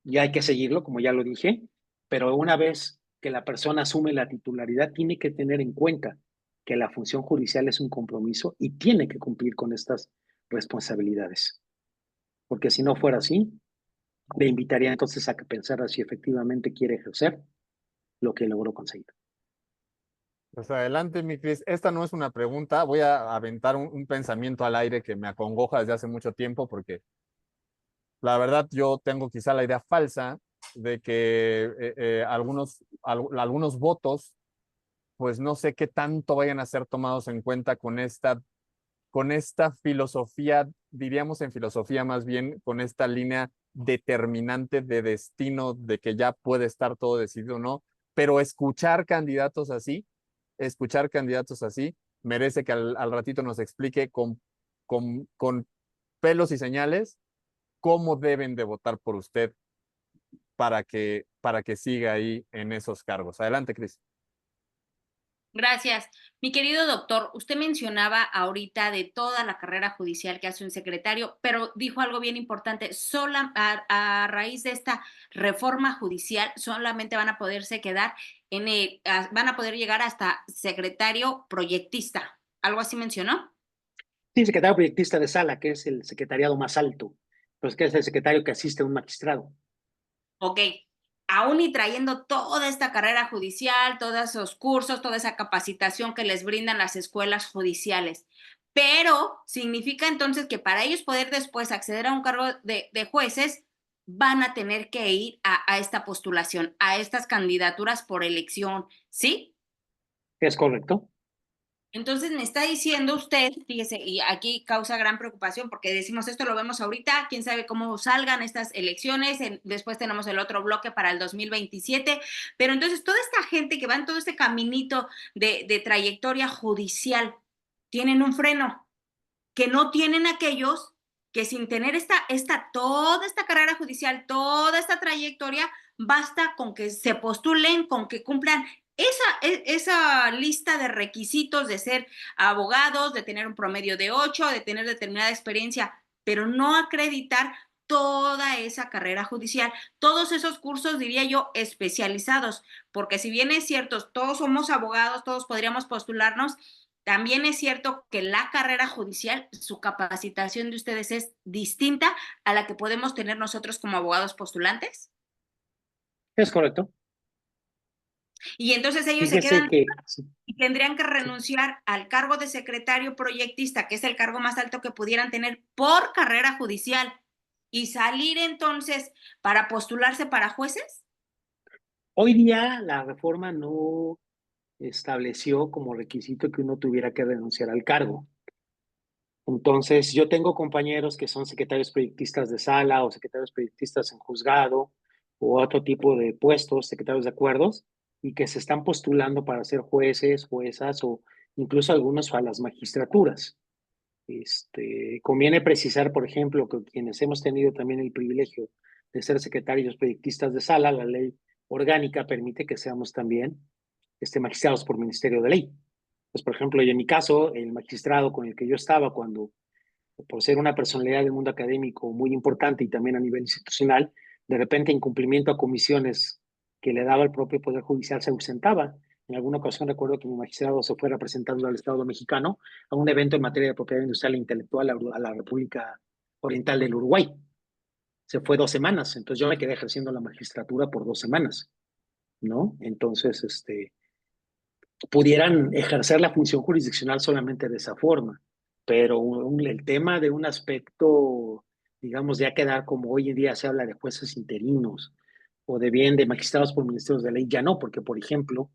y hay que seguirlo, como ya lo dije, pero una vez que la persona asume la titularidad, tiene que tener en cuenta que la función judicial es un compromiso y tiene que cumplir con estas responsabilidades. Porque si no fuera así, le invitaría entonces a que pensara si efectivamente quiere ejercer lo que logró conseguir. Pues adelante, mi Cris. Esta no es una pregunta, voy a aventar un pensamiento al aire que me acongoja desde hace mucho tiempo porque la verdad yo tengo quizá la idea falsa de que algunos votos, pues no sé qué tanto vayan a ser tomados en cuenta con esta filosofía, diríamos en filosofía más bien, con esta línea determinante de destino, de que ya puede estar todo decidido o no, pero escuchar candidatos así, merece que al ratito nos explique con pelos y señales cómo deben de votar por usted para que siga ahí en esos cargos. Adelante, Cris. Gracias. Mi querido doctor, usted mencionaba ahorita de toda la carrera judicial que hace un secretario, pero dijo algo bien importante, a raíz de esta reforma judicial solamente van a poderse quedar van a poder llegar hasta secretario proyectista. ¿Algo así mencionó? Sí, secretario proyectista de sala, que es el secretariado más alto, pues que es el secretario que asiste a un magistrado. Ok, aún y trayendo toda esta carrera judicial, todos esos cursos, toda esa capacitación que les brindan las escuelas judiciales. Pero significa entonces que para ellos poder después acceder a un cargo de jueces, van a tener que ir a esta postulación, a estas candidaturas por elección, ¿sí? ¿Es correcto? Entonces me está diciendo usted, fíjese, y aquí causa gran preocupación porque decimos esto lo vemos ahorita, quién sabe cómo salgan estas elecciones, después tenemos el otro bloque para el 2027, pero entonces toda esta gente que va en todo este caminito de trayectoria judicial, tienen un freno que no tienen aquellos que sin tener toda esta carrera judicial, toda esta trayectoria, basta con que se postulen, con que cumplan esa lista de requisitos de ser abogados, de tener un promedio de 8, de tener determinada experiencia, pero no acreditar toda esa carrera judicial, todos esos cursos, diría yo, especializados, porque si bien es cierto, todos somos abogados, todos podríamos postularnos, también es cierto que la carrera judicial, su capacitación de ustedes es distinta a la que podemos tener nosotros como abogados postulantes. Es correcto. Y entonces ellos se Fíjese quedan que sí, y tendrían que sí. renunciar al cargo de secretario proyectista, que es el cargo más alto que pudieran tener por carrera judicial, y salir entonces para postularse para jueces. Hoy día la reforma no estableció como requisito que uno tuviera que renunciar al cargo. Entonces, yo tengo compañeros que son secretarios proyectistas de sala o secretarios proyectistas en juzgado o otro tipo de puestos, secretarios de acuerdos, y que se están postulando para ser jueces, juezas o incluso algunos a las magistraturas. Conviene precisar, por ejemplo, que quienes hemos tenido también el privilegio de ser secretarios proyectistas de sala, la ley orgánica permite que seamos también magistrados por ministerio de ley. Pues, por ejemplo, y en mi caso, el magistrado con el que yo estaba cuando, por ser una personalidad del mundo académico muy importante y también a nivel institucional, de repente en cumplimiento a comisiones que le daba el propio Poder Judicial se ausentaba. En alguna ocasión recuerdo que mi magistrado se fue representando al Estado mexicano a un evento en materia de propiedad industrial e intelectual a la República Oriental del Uruguay. Se fue 2 semanas, entonces yo me quedé ejerciendo la magistratura por 2 semanas, ¿no? Entonces, pudieran ejercer la función jurisdiccional solamente de esa forma, pero el tema de un aspecto, digamos, ya quedar como hoy en día se habla de jueces interinos o de bien de magistrados por ministerios de ley, ya no, porque, por ejemplo,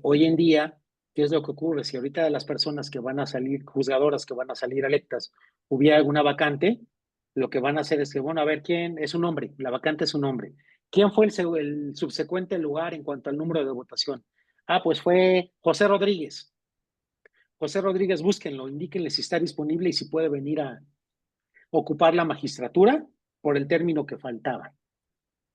hoy en día, ¿qué es lo que ocurre? Si ahorita de las personas que van a salir, juzgadoras que van a salir electas, hubiera alguna vacante, lo que van a hacer es que, bueno, a ver, ¿quién es un hombre? La vacante es un hombre. ¿Quién fue el subsecuente lugar en cuanto al número de votación? Ah, pues fue José Rodríguez. José Rodríguez, búsquenlo, indíquenle si está disponible y si puede venir a ocupar la magistratura por el término que faltaba,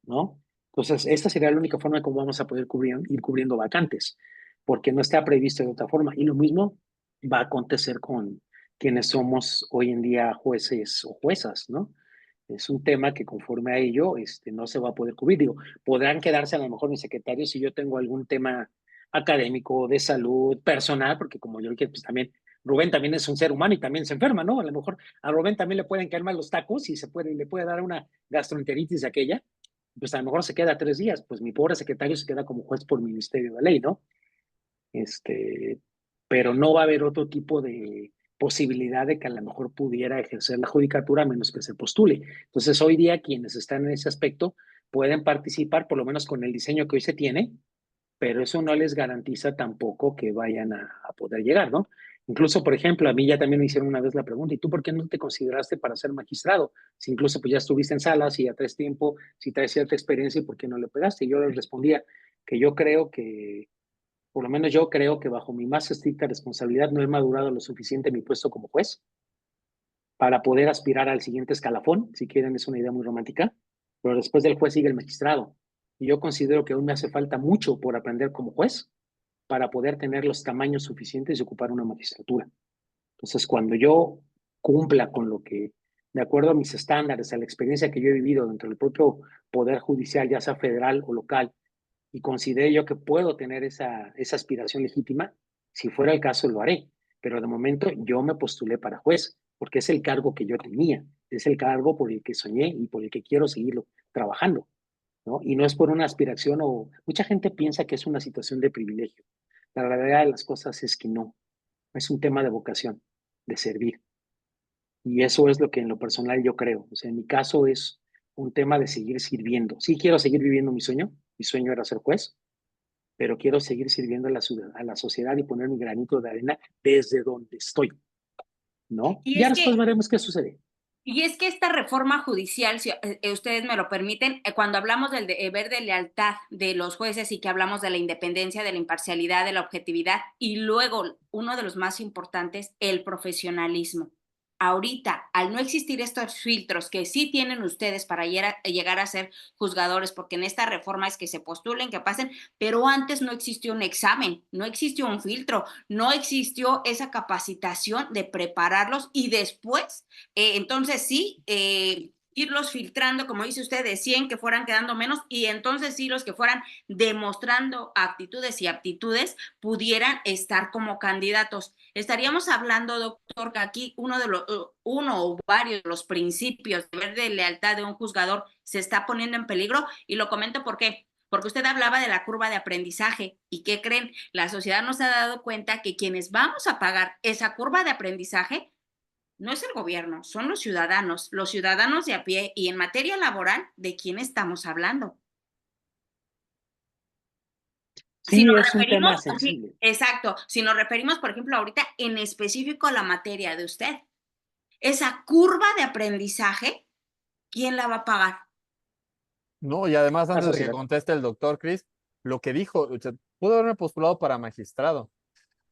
¿no? Entonces, esta sería la única forma como vamos a poder ir cubriendo vacantes, porque no está previsto de otra forma. Y lo mismo va a acontecer con quienes somos hoy en día jueces o juezas, ¿no? Es un tema que conforme a ello no se va a poder cubrir. Digo, podrán quedarse a lo mejor mis secretarios si yo tengo algún tema académico, de salud, personal, porque como yo dije, pues también Rubén también es un ser humano y también se enferma, ¿no? A lo mejor a Rubén también le pueden caer mal los tacos y le puede dar una gastroenteritis de aquella, pues a lo mejor se queda 3 días, pues mi pobre secretario se queda como juez por ministerio de ley, ¿no? este, pero no va a haber otro tipo de posibilidad de que a lo mejor pudiera ejercer la judicatura a menos que se postule. Entonces, hoy día quienes están en ese aspecto pueden participar, por lo menos con el diseño que hoy se tiene, pero eso no les garantiza tampoco que vayan a poder llegar, ¿no? Incluso, por ejemplo, a mí ya también me hicieron una vez la pregunta, ¿y tú por qué no te consideraste para ser magistrado? Si incluso pues ya estuviste en salas y ya traes tiempo, si traes cierta experiencia, ¿y por qué no le pegaste? Y yo les respondía que yo creo que por lo menos yo creo que bajo mi más estricta responsabilidad no he madurado lo suficiente en mi puesto como juez para poder aspirar al siguiente escalafón, si quieren es una idea muy romántica, pero después del juez sigue el magistrado. Y yo considero que aún me hace falta mucho por aprender como juez para poder tener los tamaños suficientes y ocupar una magistratura. Entonces, cuando yo cumpla con lo que, de acuerdo a mis estándares, a la experiencia que yo he vivido dentro del propio Poder Judicial, ya sea federal o local, y considere yo que puedo tener esa aspiración legítima, si fuera el caso lo haré. Pero de momento yo me postulé para juez, porque es el cargo que yo tenía, es el cargo por el que soñé y por el que quiero seguirlo trabajando, ¿no? Y no es por una aspiración o mucha gente piensa que es una situación de privilegio. La realidad de las cosas es que no, es un tema de vocación, de servir. Y eso es lo que en lo personal yo creo. O sea, en mi caso es un tema de seguir sirviendo. Sí quiero seguir viviendo mi sueño era ser juez, pero quiero seguir sirviendo a a la sociedad y poner mi granito de arena desde donde estoy, ¿no? Y Ya es después que veremos qué sucede. Y es que esta reforma judicial, si ustedes me lo permiten, cuando hablamos del deber de lealtad de los jueces y que hablamos de la independencia, de la imparcialidad, de la objetividad y luego uno de los más importantes, el profesionalismo. Ahorita, al no existir estos filtros que sí tienen ustedes para llegar a ser juzgadores, porque en esta reforma es que se postulen, que pasen, pero antes no existió un examen, no existió un filtro, no existió esa capacitación de prepararlos y después entonces sí, irlos filtrando, como dice usted, de 100 que fueran quedando menos y entonces sí los que fueran demostrando actitudes y aptitudes pudieran estar como candidatos. Estaríamos hablando, doctor, que aquí uno o varios de los principios de lealtad de un juzgador se está poniendo en peligro y lo comento porque usted hablaba de la curva de aprendizaje y ¿qué creen? La sociedad nos ha dado cuenta que quienes vamos a pagar esa curva de aprendizaje no es el gobierno, son los ciudadanos de a pie y en materia laboral, ¿de quién estamos hablando? Si Sí, nos es un referimos, tema sí, sensible. exacto, si nos referimos, por ejemplo, ahorita en específico a la materia de usted, esa curva de aprendizaje, ¿quién la va a pagar? No, y además, La antes de que sociedad. conteste el doctor Chris, lo que dijo, o sea, pudo haberme postulado para magistrado,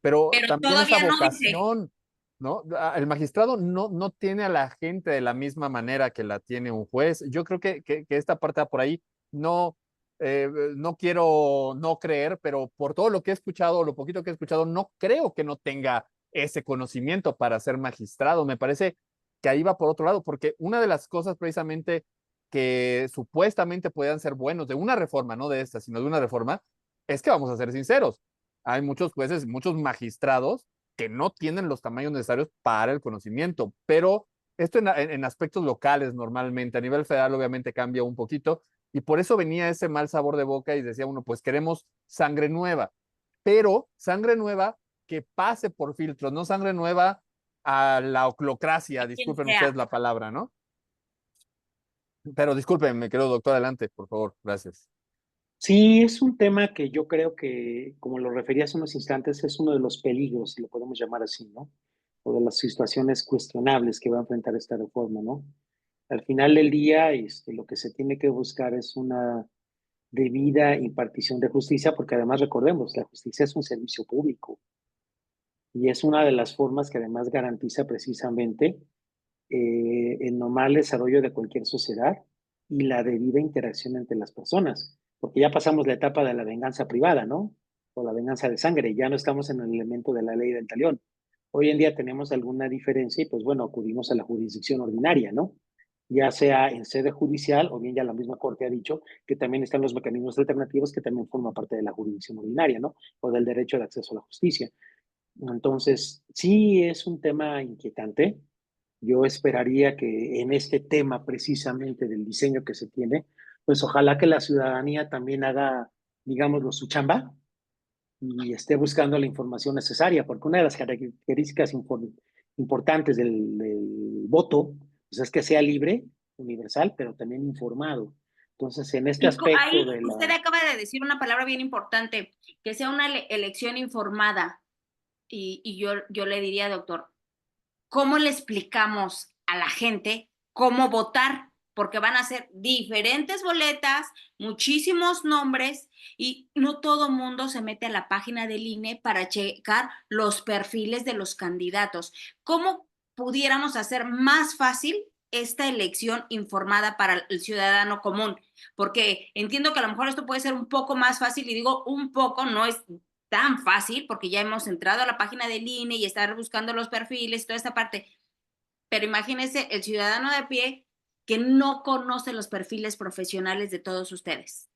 pero Pero también esa todavía no dice. vocación, ¿no? El magistrado no tiene a la gente de la misma manera que la tiene un juez. Yo creo que esta parte va por ahí. No, no quiero no creer, pero por todo lo que he escuchado, lo poquito que he escuchado, no creo que no tenga ese conocimiento para ser magistrado. Me parece que ahí va por otro lado, porque una de las cosas precisamente que supuestamente puedan ser buenos de una reforma, no de esta, sino de una reforma, es que vamos a ser sinceros, hay muchos jueces, muchos magistrados que no tienen los tamaños necesarios para el conocimiento, pero esto en aspectos locales normalmente, a nivel federal obviamente cambia un poquito, y por eso venía ese mal sabor de boca y decía uno, pues queremos sangre nueva, pero sangre nueva que pase por filtros, no sangre nueva a la oclocracia, Quien disculpen ustedes sea. la palabra, ¿no? Pero disculpen, me quedo doctor, adelante, por favor, gracias. Sí, es un tema que yo creo que, como lo refería hace unos instantes, es uno de los peligros, si lo podemos llamar así, ¿no? O de las situaciones cuestionables que va a enfrentar esta reforma, ¿no? Al final del día, lo que se tiene que buscar es una debida impartición de justicia, porque además recordemos, la justicia es un servicio público y es una de las formas que además garantiza precisamente el normal desarrollo de cualquier sociedad y la debida interacción entre las personas, porque ya pasamos la etapa de la venganza privada, ¿no? O la venganza de sangre, ya no estamos en el elemento de la ley del talión. Hoy en día tenemos alguna diferencia y pues bueno, acudimos a la jurisdicción ordinaria, ¿no? Ya sea en sede judicial o bien ya la misma Corte ha dicho que también están los mecanismos alternativos que también forman parte de la jurisdicción ordinaria, ¿no? O del derecho de acceso a la justicia. Entonces, sí es un tema inquietante. Yo esperaría que en este tema precisamente del diseño que se tiene, pues ojalá que la ciudadanía también haga, digámoslo, su chamba y esté buscando la información necesaria, porque una de las características importantes del voto pues es que sea libre, universal, pero también informado. Entonces, en este aspecto Ahí de usted la... acaba de decir una palabra bien importante, que sea una elección informada. Y yo le diría, doctor, ¿cómo le explicamos a la gente cómo votar? Porque van a ser diferentes boletas, muchísimos nombres y no todo mundo se mete a la página del INE para checar los perfiles de los candidatos. ¿Cómo pudiéramos hacer más fácil esta elección informada para el ciudadano común? Porque entiendo que a lo mejor esto puede ser un poco más fácil y digo un poco, no es tan fácil, porque ya hemos entrado a la página del INE y estar buscando los perfiles, toda esta parte. Pero imagínense el ciudadano de a pie que no conoce los perfiles profesionales de todos ustedes.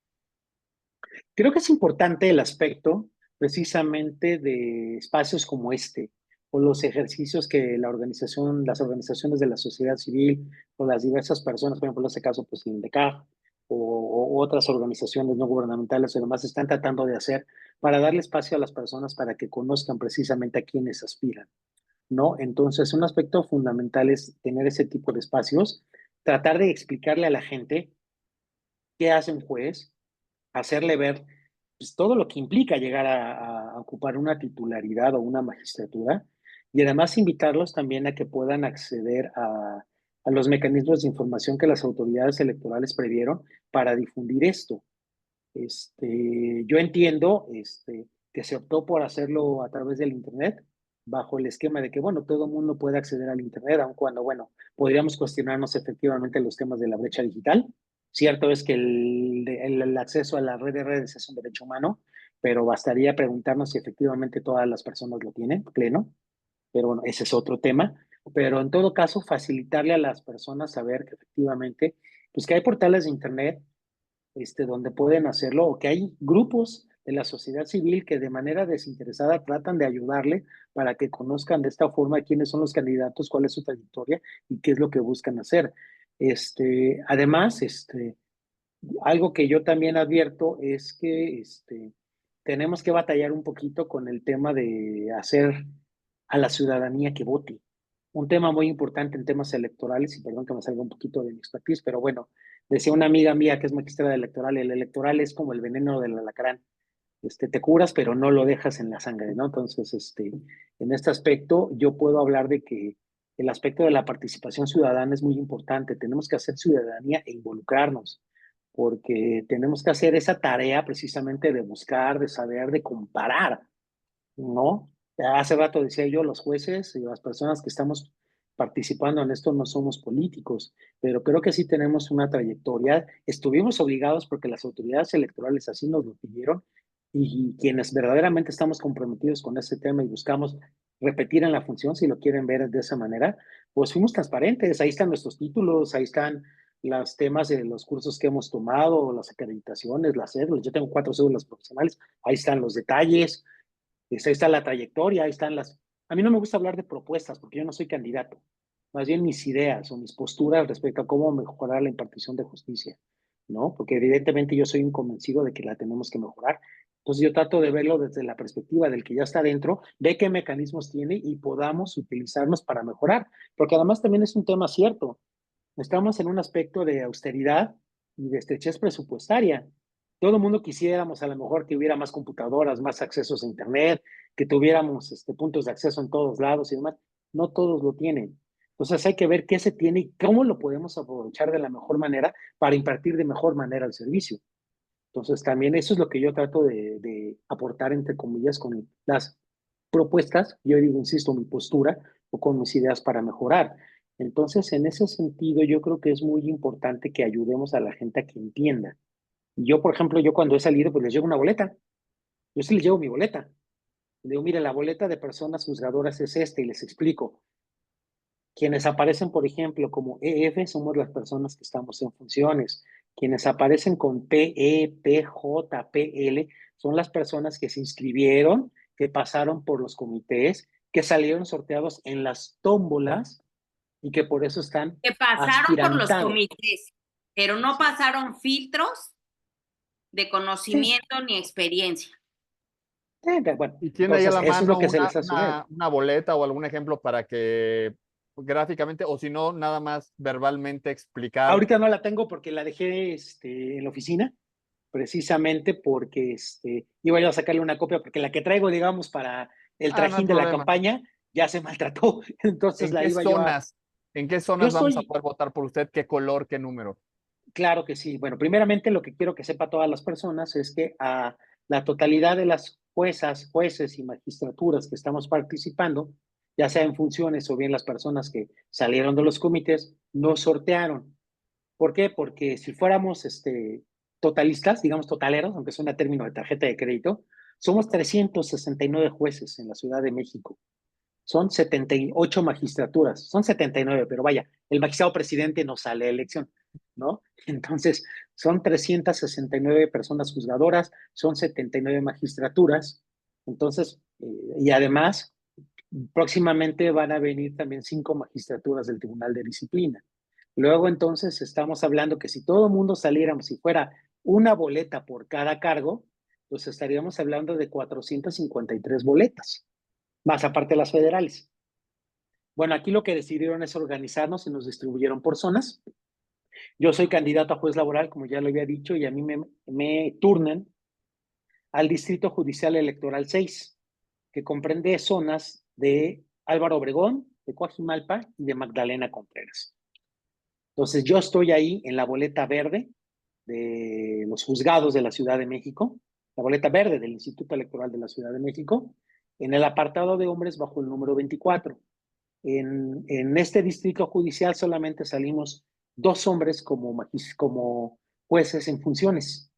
Creo que es importante el aspecto precisamente de espacios como este, o los ejercicios que las organizaciones de la sociedad civil, o las diversas personas, por ejemplo, en este caso, pues el INDECAF, o otras organizaciones no gubernamentales, además están tratando de hacer para darle espacio a las personas para que conozcan precisamente a quienes aspiran, ¿no? Entonces, un aspecto fundamental es tener ese tipo de espacios, tratar de explicarle a la gente qué hace un juez, hacerle ver pues, todo lo que implica llegar a ocupar una titularidad o una magistratura, y además invitarlos también a que puedan acceder a los mecanismos de información que las autoridades electorales previeron para difundir esto. Yo entiendo que se optó por hacerlo a través del Internet, bajo el esquema de que, bueno, todo el mundo puede acceder al Internet, aun cuando, bueno, podríamos cuestionarnos efectivamente los temas de la brecha digital. Cierto es que el acceso a la red de redes es un derecho humano, pero bastaría preguntarnos si efectivamente todas las personas lo tienen pleno. Pero bueno, ese es otro tema. Pero en todo caso, facilitarle a las personas saber que efectivamente, pues que hay portales de Internet donde pueden hacerlo, o que hay grupos de la sociedad civil que de manera desinteresada tratan de ayudarle para que conozcan de esta forma quiénes son los candidatos, cuál es su trayectoria y qué es lo que buscan hacer. Además, algo que yo también advierto es que tenemos que batallar un poquito con el tema de hacer a la ciudadanía que vote. Un tema muy importante en temas electorales, y perdón que me salga un poquito de mi expertise, pero bueno, decía una amiga mía que es magistrada electoral, el electoral es como el veneno del alacrán. Te curas, pero no lo dejas en la sangre, ¿no? Entonces, en este aspecto, yo puedo hablar de que el aspecto de la participación ciudadana es muy importante. Tenemos que hacer ciudadanía e involucrarnos, porque tenemos que hacer esa tarea precisamente de buscar, de saber, de comparar, ¿no? Hace rato decía yo, los jueces y las personas que estamos participando en esto no somos políticos, pero creo que sí tenemos una trayectoria. Estuvimos obligados porque las autoridades electorales así nos lo pidieron, y quienes verdaderamente estamos comprometidos con ese tema y buscamos repetir en la función, si lo quieren ver de esa manera, pues fuimos transparentes. Ahí están nuestros títulos, ahí están los temas de los cursos que hemos tomado, las acreditaciones, las cédulas. Yo tengo 4 cédulas profesionales, ahí están los detalles. Ahí está la trayectoria, ahí están las... A mí no me gusta hablar de propuestas porque yo no soy candidato, más bien mis ideas o mis posturas respecto a cómo mejorar la impartición de justicia, ¿no? Porque evidentemente yo soy un convencido de que la tenemos que mejorar. Entonces yo trato de verlo desde la perspectiva del que ya está dentro, ve qué mecanismos tiene y podamos utilizarlos para mejorar, porque además también es un tema cierto. Estamos en un aspecto de austeridad y de estrechez presupuestaria. Todo el mundo quisiéramos a lo mejor que hubiera más computadoras, más accesos a Internet, que tuviéramos puntos de acceso en todos lados y demás. No todos lo tienen. Entonces hay que ver qué se tiene y cómo lo podemos aprovechar de la mejor manera para impartir de mejor manera el servicio. Entonces también eso es lo que yo trato de aportar, entre comillas, con las propuestas, yo digo, insisto, mi postura o con mis ideas para mejorar. Entonces, en ese sentido, yo creo que es muy importante que ayudemos a la gente a que entienda. Yo, por ejemplo, yo cuando he salido, pues les llevo una boleta. Yo sí les llevo mi boleta. Le digo, mire, la boleta de personas juzgadoras es esta, y les explico. Quienes aparecen, por ejemplo, como EF, somos las personas que estamos en funciones. Quienes aparecen con PE, PJ, PL, son las personas que se inscribieron, que pasaron por los comités, que salieron sorteados en las tómbolas y que por eso están Que pasaron por los aspirantados. comités, pero no pasaron filtros de Sí, conocimiento ni experiencia. bueno, ¿Y tiene ahí a entonces la eso es lo mano que se les hace. una boleta o algún ejemplo para que gráficamente, o si no, nada más verbalmente explicar? Ahorita no la tengo porque la dejé en la oficina, precisamente porque iba yo a sacarle una copia, porque la que traigo, digamos, para el Ah, no hay trajín de la problema. campaña ya se maltrató. Entonces ¿En la qué iba yo a. zonas? ¿En qué Yo zonas vamos a estoy, poder votar por usted? ¿Qué color, qué número? claro que sí. Bueno, primeramente lo que quiero que sepa todas las personas es que a la totalidad de las juezas, jueces y magistraturas que estamos participando, ya sea en funciones o bien las personas que salieron de los comités, nos sortearon. ¿Por qué? Porque si fuéramos totalistas, digamos totaleros, aunque suena término de tarjeta de crédito, Somos 369 jueces en la Ciudad de México. Son 78 magistraturas, son 79, pero vaya, el magistrado presidente no sale a elección, ¿no? Entonces, son 369 personas juzgadoras, son 79 magistraturas. Entonces, y además, próximamente van a venir también 5 magistraturas del Tribunal de Disciplina. Luego, entonces, estamos hablando que si todo el mundo saliéramos, si fuera una boleta por cada cargo, pues estaríamos hablando de 453 boletas, más aparte las federales. Bueno, aquí lo que decidieron es organizarnos y nos distribuyeron por zonas. Yo soy candidato a juez laboral, como ya lo había dicho, y a mí me turnan al Distrito Judicial Electoral 6, que comprende zonas de Álvaro Obregón, de Coajimalpa y de Magdalena Contreras. Entonces, yo estoy ahí en la boleta verde de los juzgados de la Ciudad de México, la boleta verde del Instituto Electoral de la Ciudad de México, en el apartado de hombres bajo el número 24. En este distrito judicial solamente salimos 2 hombres como jueces en funciones.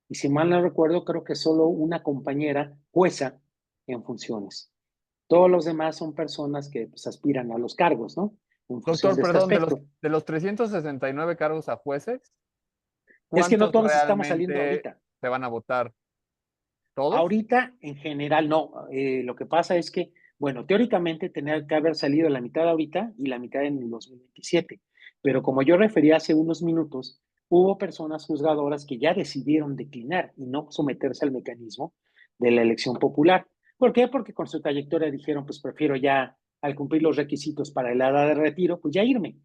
Y si mal no recuerdo, creo que solo una compañera jueza en funciones. Todos los demás son personas que pues, aspiran a los cargos, ¿no? En función Doctor, de este perdón, aspecto. de los 369 cargos a jueces, Es que no ¿cuántos todos estamos saliendo realmente ahorita. se van a votar? ¿Todos? Ahorita, en general, no. Lo que pasa es que, bueno, teóricamente tenía que haber salido la mitad ahorita y la mitad en el 2027. Pero como yo refería hace unos minutos, hubo personas juzgadoras que ya decidieron declinar y no someterse al mecanismo de la elección popular. ¿Por qué? Porque con su trayectoria dijeron, pues prefiero ya, al cumplir los requisitos para la edad de retiro, pues ya irme.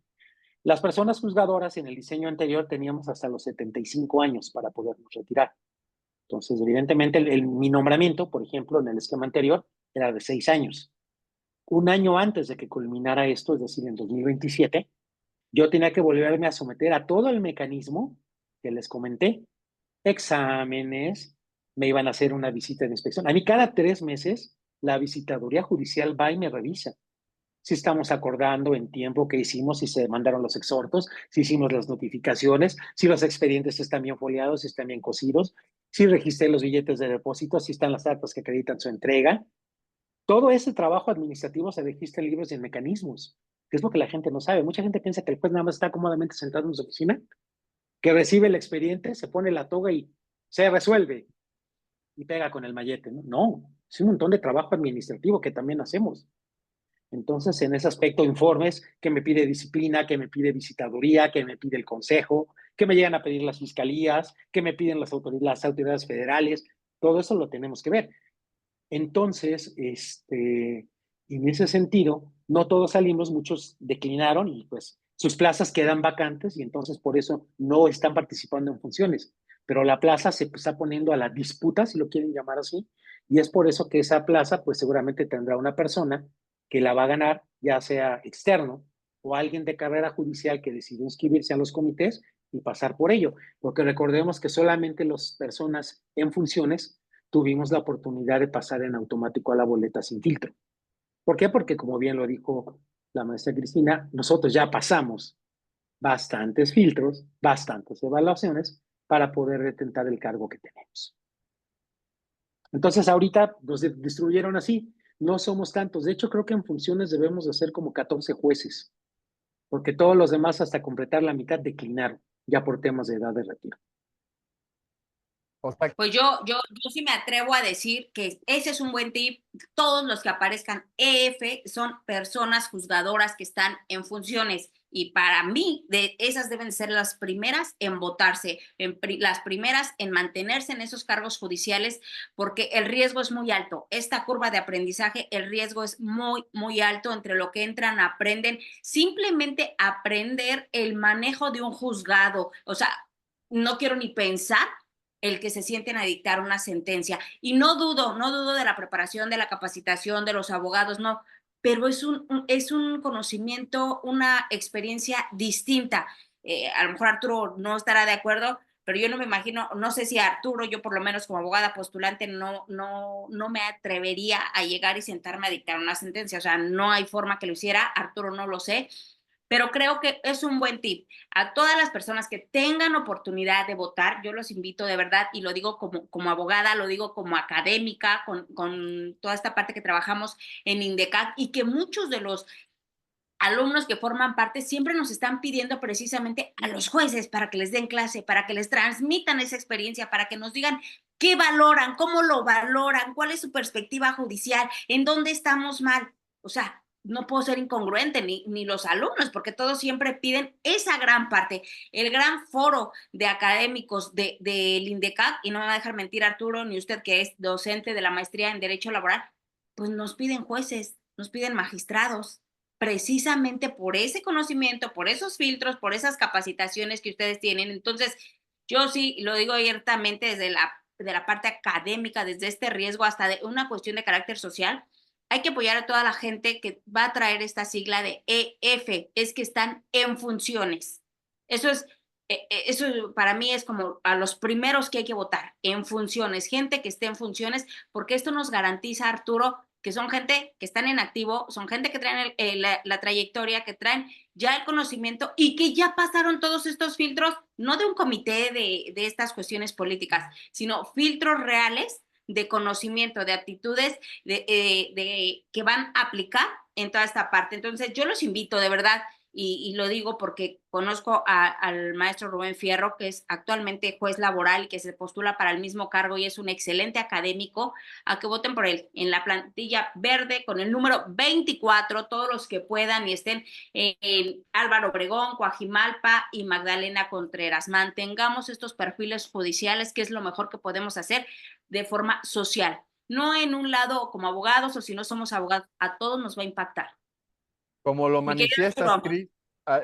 Las personas juzgadoras en el diseño anterior teníamos hasta los 75 años para podernos retirar. Entonces, evidentemente, mi nombramiento, por ejemplo, en el esquema anterior, era de 6 años. Un año antes de que culminara esto, es decir, en 2027, yo tenía que volverme a someter a todo el mecanismo que les comenté. Exámenes, me iban a hacer una visita de inspección. A mí cada 3 meses la visitaduría judicial va y me revisa si estamos acordando en tiempo qué hicimos, si se mandaron los exhortos, si hicimos las notificaciones, si los expedientes están bien foliados, si están bien cosidos, si registré los billetes de depósito, si están las actas que acreditan su entrega. Todo ese trabajo administrativo se registra en libros y en mecanismos, que es lo que la gente no sabe. Mucha gente piensa que el juez nada más está cómodamente sentado en su oficina, que recibe el expediente, se pone la toga y se resuelve y pega con el mallete. No, no, es un montón de trabajo administrativo que también hacemos. Entonces, en ese aspecto, informes que me pide disciplina, que me pide visitaduría, que me pide el consejo, que me llegan a pedir las fiscalías, que me piden las autoridades federales, todo eso lo tenemos que ver. Entonces, en ese sentido, no todos salimos, muchos declinaron y pues sus plazas quedan vacantes y entonces por eso no están participando en funciones. Pero la plaza se está poniendo a la disputa, si lo quieren llamar así, y es por eso que esa plaza pues seguramente tendrá una persona que la va a ganar, ya sea externo o alguien de carrera judicial que decidió inscribirse a los comités y pasar por ello. Porque recordemos que solamente las personas en funciones tuvimos la oportunidad de pasar en automático a la boleta sin filtro. ¿Por qué? Porque como bien lo dijo la maestra Cristina, nosotros ya pasamos bastantes filtros, bastantes evaluaciones para poder detentar el cargo que tenemos. Entonces ahorita nos distribuyeron así, no somos tantos. De hecho, creo que en funciones debemos de ser como 14 jueces, porque todos los demás hasta completar la mitad declinaron, ya por temas de edad de retiro. O sea, Pues yo sí me atrevo a decir que ese es un buen tip. Todos los que aparezcan EF son personas juzgadoras que están en funciones. Y para mí, esas deben ser las primeras en votarse, las primeras en mantenerse en esos cargos judiciales, porque el riesgo es muy alto. Esta curva de aprendizaje, el riesgo es muy, muy alto. Entre lo que entran, aprenden, simplemente aprender el manejo de un juzgado. O sea, no quiero ni pensar el que se sienten a dictar una sentencia. Y no dudo de la preparación, de la capacitación de los abogados, no, pero es un conocimiento, una experiencia distinta. A lo mejor Arturo no estará de acuerdo, pero yo no me imagino, no sé si Arturo, yo por lo menos como abogada postulante, no me atrevería a llegar y sentarme a dictar una sentencia. O sea, no hay forma que lo hiciera, Arturo no lo sé, pero creo que es un buen tip. A todas las personas que tengan oportunidad de votar, yo los invito de verdad, y lo digo como abogada, lo digo como académica, con toda esta parte que trabajamos en INDECAC, y que muchos de los alumnos que forman parte siempre nos están pidiendo precisamente a los jueces para que les den clase, para que les transmitan esa experiencia, para que nos digan qué valoran, cómo lo valoran, cuál es su perspectiva judicial, en dónde estamos mal. O sea, no puedo ser incongruente, ni los alumnos, porque todos siempre piden esa gran parte, el gran foro de académicos del INDECAC, y no me va a dejar mentir Arturo, ni usted que es docente de la maestría en Derecho Laboral, pues nos piden jueces, nos piden magistrados, precisamente por ese conocimiento, por esos filtros, por esas capacitaciones que ustedes tienen. Entonces, yo sí lo digo abiertamente de la parte académica, desde este riesgo hasta de una cuestión de carácter social. Hay que apoyar a toda la gente que va a traer esta sigla de EF, es que están en funciones. Eso es, eso para mí es como a los primeros que hay que votar, en funciones, gente que esté en funciones, porque esto nos garantiza, Arturo, que son gente que están en activo, son gente que traen la trayectoria, que traen ya el conocimiento y que ya pasaron todos estos filtros, no de un comité de estas cuestiones políticas, sino filtros reales de conocimiento, de aptitudes que van a aplicar en toda esta parte. Entonces, yo los invito de verdad, y lo digo porque conozco al maestro Rubén Fierro, que es actualmente juez laboral y que se postula para el mismo cargo y es un excelente académico, a que voten por él en la plantilla verde con el número 24, todos los que puedan y estén en Álvaro Obregón, Coajimalpa y Magdalena Contreras. Mantengamos estos perfiles judiciales, que es lo mejor que podemos hacer de forma social, no en un lado como abogados, o si no somos abogados, a todos nos va a impactar. Como lo Mi querido manifiestas, Arturo, Cris,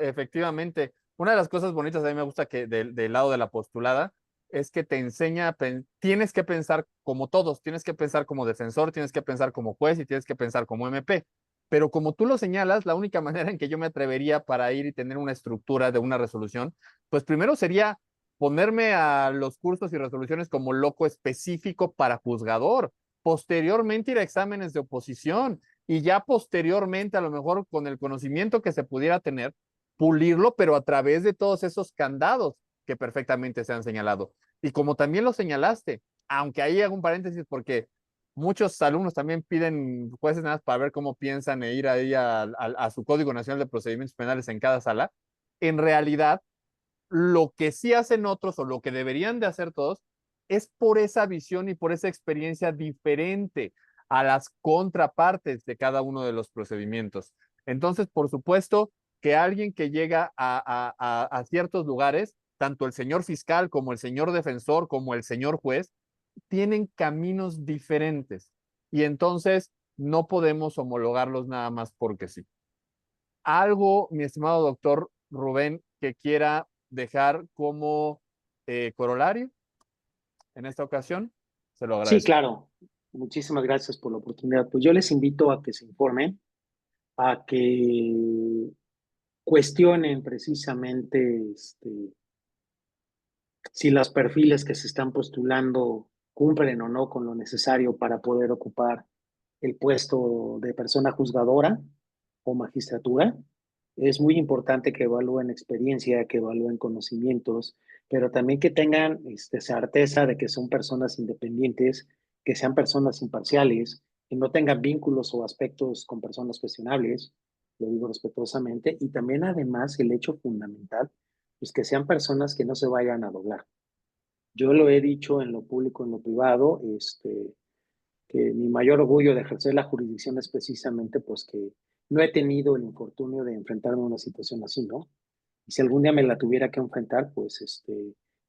efectivamente, una de las cosas bonitas a mí me gusta que del lado de la postulada es que te enseña, tienes que pensar como todos, tienes que pensar como defensor, tienes que pensar como juez y tienes que pensar como MP. Pero como tú lo señalas, la única manera en que yo me atrevería para ir y tener una estructura de una resolución, pues primero sería ponerme a los cursos y resoluciones como loco específico para juzgador, posteriormente ir a exámenes de oposición y ya posteriormente, a lo mejor con el conocimiento que se pudiera tener, pulirlo, pero a través de todos esos candados que perfectamente se han señalado. Y como también lo señalaste, aunque ahí hago un paréntesis porque muchos alumnos también piden jueces nada más para ver cómo piensan e ir ahí a su Código Nacional de Procedimientos Penales en cada sala, en realidad lo que sí hacen otros o lo que deberían de hacer todos es por esa visión y por esa experiencia diferente a las contrapartes de cada uno de los procedimientos. Entonces, por supuesto, que alguien que llega a ciertos lugares, tanto el señor fiscal como el señor defensor, como el señor juez, tienen caminos diferentes y entonces no podemos homologarlos nada más porque sí. Algo, mi estimado doctor Rubén, que quiera dejar como corolario en esta ocasión, se lo Sí, agradezco. claro. Muchísimas gracias por la oportunidad. Pues yo les invito a que se informen, a que cuestionen precisamente si los perfiles que se están postulando cumplen o no con lo necesario para poder ocupar el puesto de persona juzgadora o magistratura. Es muy importante que evalúen experiencia, que evalúen conocimientos, pero también que tengan certeza de que son personas independientes, que sean personas imparciales, que no tengan vínculos o aspectos con personas cuestionables, lo digo respetuosamente, y también además el hecho fundamental, pues que sean personas que no se vayan a doblar. Yo lo he dicho en lo público, en lo privado, que mi mayor orgullo de ejercer la jurisdicción es precisamente pues que no he tenido el infortunio de enfrentarme a una situación así, ¿no? Y si algún día me la tuviera que enfrentar, pues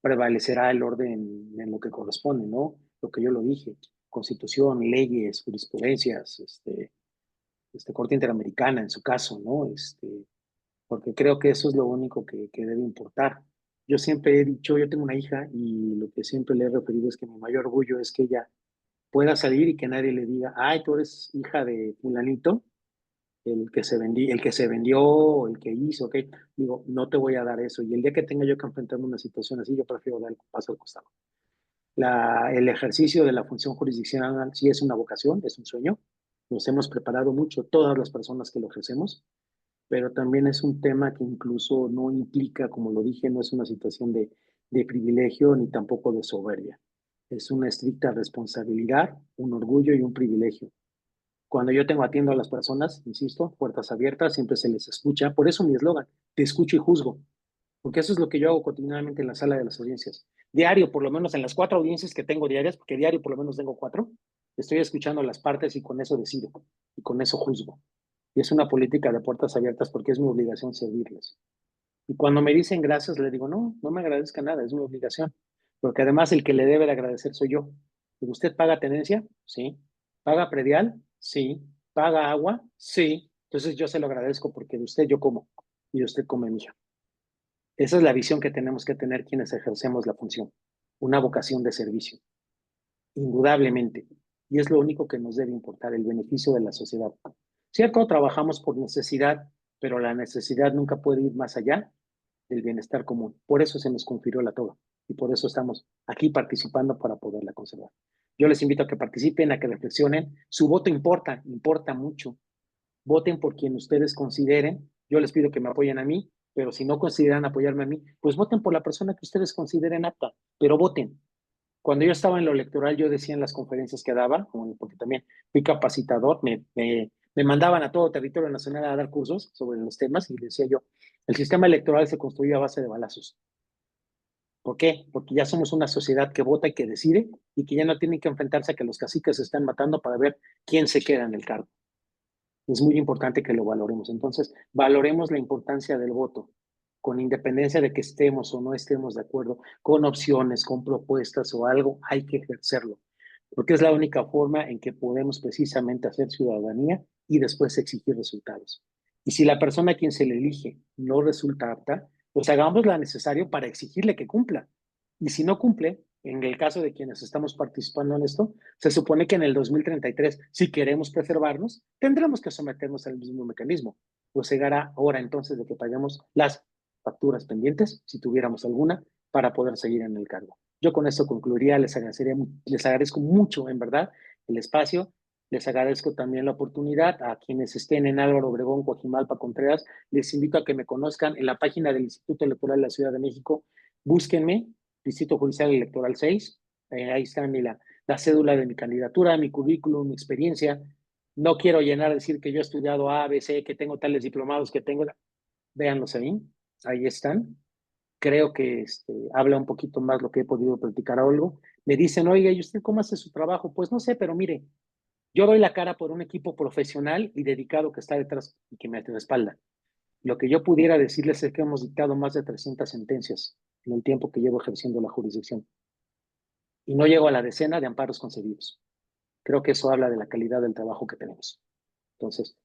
prevalecerá el orden en lo que corresponde, ¿no? Lo que yo lo dije, constitución, leyes, jurisprudencias, Corte Interamericana en su caso, ¿no? Porque creo que eso es lo único que debe importar. Yo siempre he dicho, yo tengo una hija y lo que siempre le he referido es que mi mayor orgullo es que ella pueda salir y que nadie le diga, ay, tú eres hija de fulanito, el que se vendió, el que hizo, ok. Digo, no te voy a dar eso. Y el día que tenga yo que enfrentarme a una situación así, yo prefiero dar el paso al costado. El ejercicio de la función jurisdiccional sí es una vocación, es un sueño. Nos hemos preparado mucho, todas las personas que lo ejercemos, pero también es un tema que incluso no implica, como lo dije, no es una situación de privilegio ni tampoco de soberbia. Es una estricta responsabilidad, un orgullo y un privilegio. Cuando yo atiendo a las personas, insisto, puertas abiertas, siempre se les escucha. Por eso mi eslogan, te escucho y juzgo, porque eso es lo que yo hago cotidianamente en la sala de las audiencias. Diario, por lo menos en las 4 audiencias que tengo diarias, porque diario por lo menos tengo 4, estoy escuchando las partes y con eso decido, y con eso juzgo. Y es una política de puertas abiertas porque es mi obligación servirles. Y cuando me dicen gracias, le digo, no, no me agradezca nada, es mi obligación. Porque además el que le debe de agradecer soy yo. ¿Usted paga tenencia? Sí. ¿Paga predial? Sí. ¿Paga agua? Sí. Entonces yo se lo agradezco porque de usted yo como y de usted come mío. Esa es la visión que tenemos que tener quienes ejercemos la función. Una vocación de servicio, indudablemente. Y es lo único que nos debe importar, el beneficio de la sociedad. Cierto, trabajamos por necesidad, pero la necesidad nunca puede ir más allá del bienestar común. Por eso se nos confirió la toga y por eso estamos aquí participando para poderla conservar. Yo les invito a que participen, a que reflexionen. Su voto importa, importa mucho. Voten por quien ustedes consideren. Yo les pido que me apoyen a mí, pero si no consideran apoyarme a mí, pues voten por la persona que ustedes consideren apta, pero voten. Cuando yo estaba en lo electoral, yo decía en las conferencias que daba, porque también fui capacitador, me mandaban a todo territorio nacional a dar cursos sobre los temas y decía yo, el sistema electoral se construye a base de balazos. ¿Por qué? Porque ya somos una sociedad que vota y que decide y que ya no tienen que enfrentarse a que los caciques se están matando para ver quién se queda en el cargo. Es muy importante que lo valoremos. Entonces, valoremos la importancia del voto, con independencia de que estemos o no estemos de acuerdo, con opciones, con propuestas o algo, hay que ejercerlo, porque es la única forma en que podemos precisamente hacer ciudadanía y después exigir resultados. Y si la persona a quien se le elige no resulta apta, pues hagamos lo necesario para exigirle que cumpla. Y si no cumple, en el caso de quienes estamos participando en esto, se supone que en el 2033, si queremos preservarnos, tendremos que someternos al mismo mecanismo. Pues llegará hora entonces de que paguemos las facturas pendientes, si tuviéramos alguna, para poder seguir en el cargo. Yo con esto concluiría, les agradezco mucho, en verdad, el espacio. Les agradezco también la oportunidad a quienes estén en Álvaro Obregón, Coajimalpa, Contreras. Les invito a que me conozcan en la página del Instituto Electoral de la Ciudad de México. Búsquenme, Distrito Judicial Electoral 6. Ahí está la cédula de mi candidatura, mi currículum, mi experiencia. No quiero llenar, decir que yo he estudiado A, B, C, que tengo tales diplomados, que tengo. Véanlos ahí están. Creo que habla un poquito más lo que he podido platicar a Olgo. Me dicen, oiga, ¿y usted cómo hace su trabajo? Pues no sé, pero mire, yo doy la cara por un equipo profesional y dedicado que está detrás y que me respalda. Lo que yo pudiera decirles es que hemos dictado más de 300 sentencias en el tiempo que llevo ejerciendo la jurisdicción y no llego a la decena de amparos concedidos. Creo que eso habla de la calidad del trabajo que tenemos. Entonces,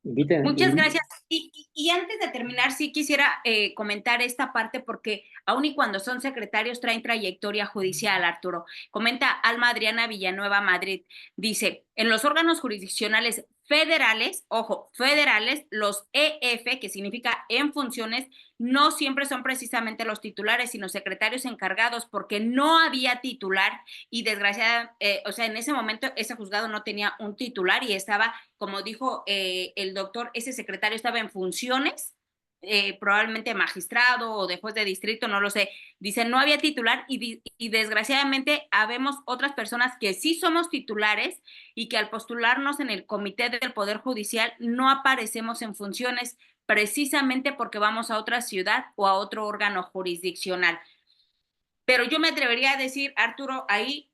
Muchas gracias. Y antes de terminar, sí quisiera comentar esta parte porque aun y cuando son secretarios traen trayectoria judicial, Arturo. Comenta Alma Adriana Villanueva Madrid. Dice, en los órganos jurisdiccionales federales, ojo, federales, los EF, que significa en funciones, no siempre son precisamente los titulares, sino secretarios encargados porque no había titular y desgraciadamente, o sea, en ese momento ese juzgado no tenía un titular y estaba, como dijo el doctor, ese secretario estaba en funciones, probablemente magistrado o de juez de distrito, no lo sé. Dice, no había titular y desgraciadamente habemos otras personas que sí somos titulares y que al postularnos en el comité del Poder Judicial no aparecemos en funciones precisamente porque vamos a otra ciudad o a otro órgano jurisdiccional. Pero yo me atrevería a decir, Arturo, ahí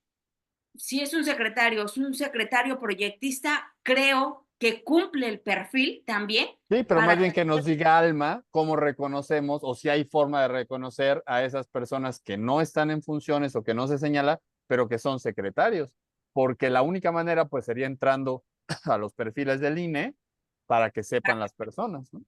si es un secretario proyectista, creo que cumple el perfil también. Sí, pero más Para bien que nos diga Alma cómo reconocemos o si hay forma de reconocer a esas personas que no están en funciones o que no se señala, pero que son secretarios. Porque la única manera pues sería entrando a los perfiles del INE para que sepan las personas, ¿no?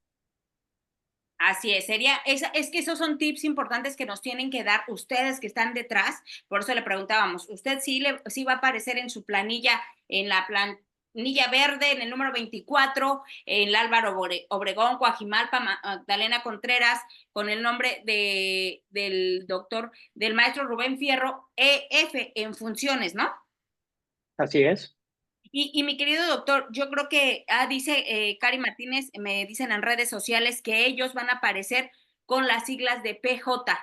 Así es, es que esos son tips importantes que nos tienen que dar ustedes que están detrás, por eso le preguntábamos, ¿usted sí va a aparecer en su planilla, en la planilla verde, en el número 24, en el Álvaro Obregón, Coajimalpa, Magdalena Contreras, con el nombre del doctor, del maestro Rubén Fierro, EF en funciones, ¿no? Así es. Y mi querido doctor, yo creo que, dice Cari Martínez, me dicen en redes sociales que ellos van a aparecer con las siglas de PJ.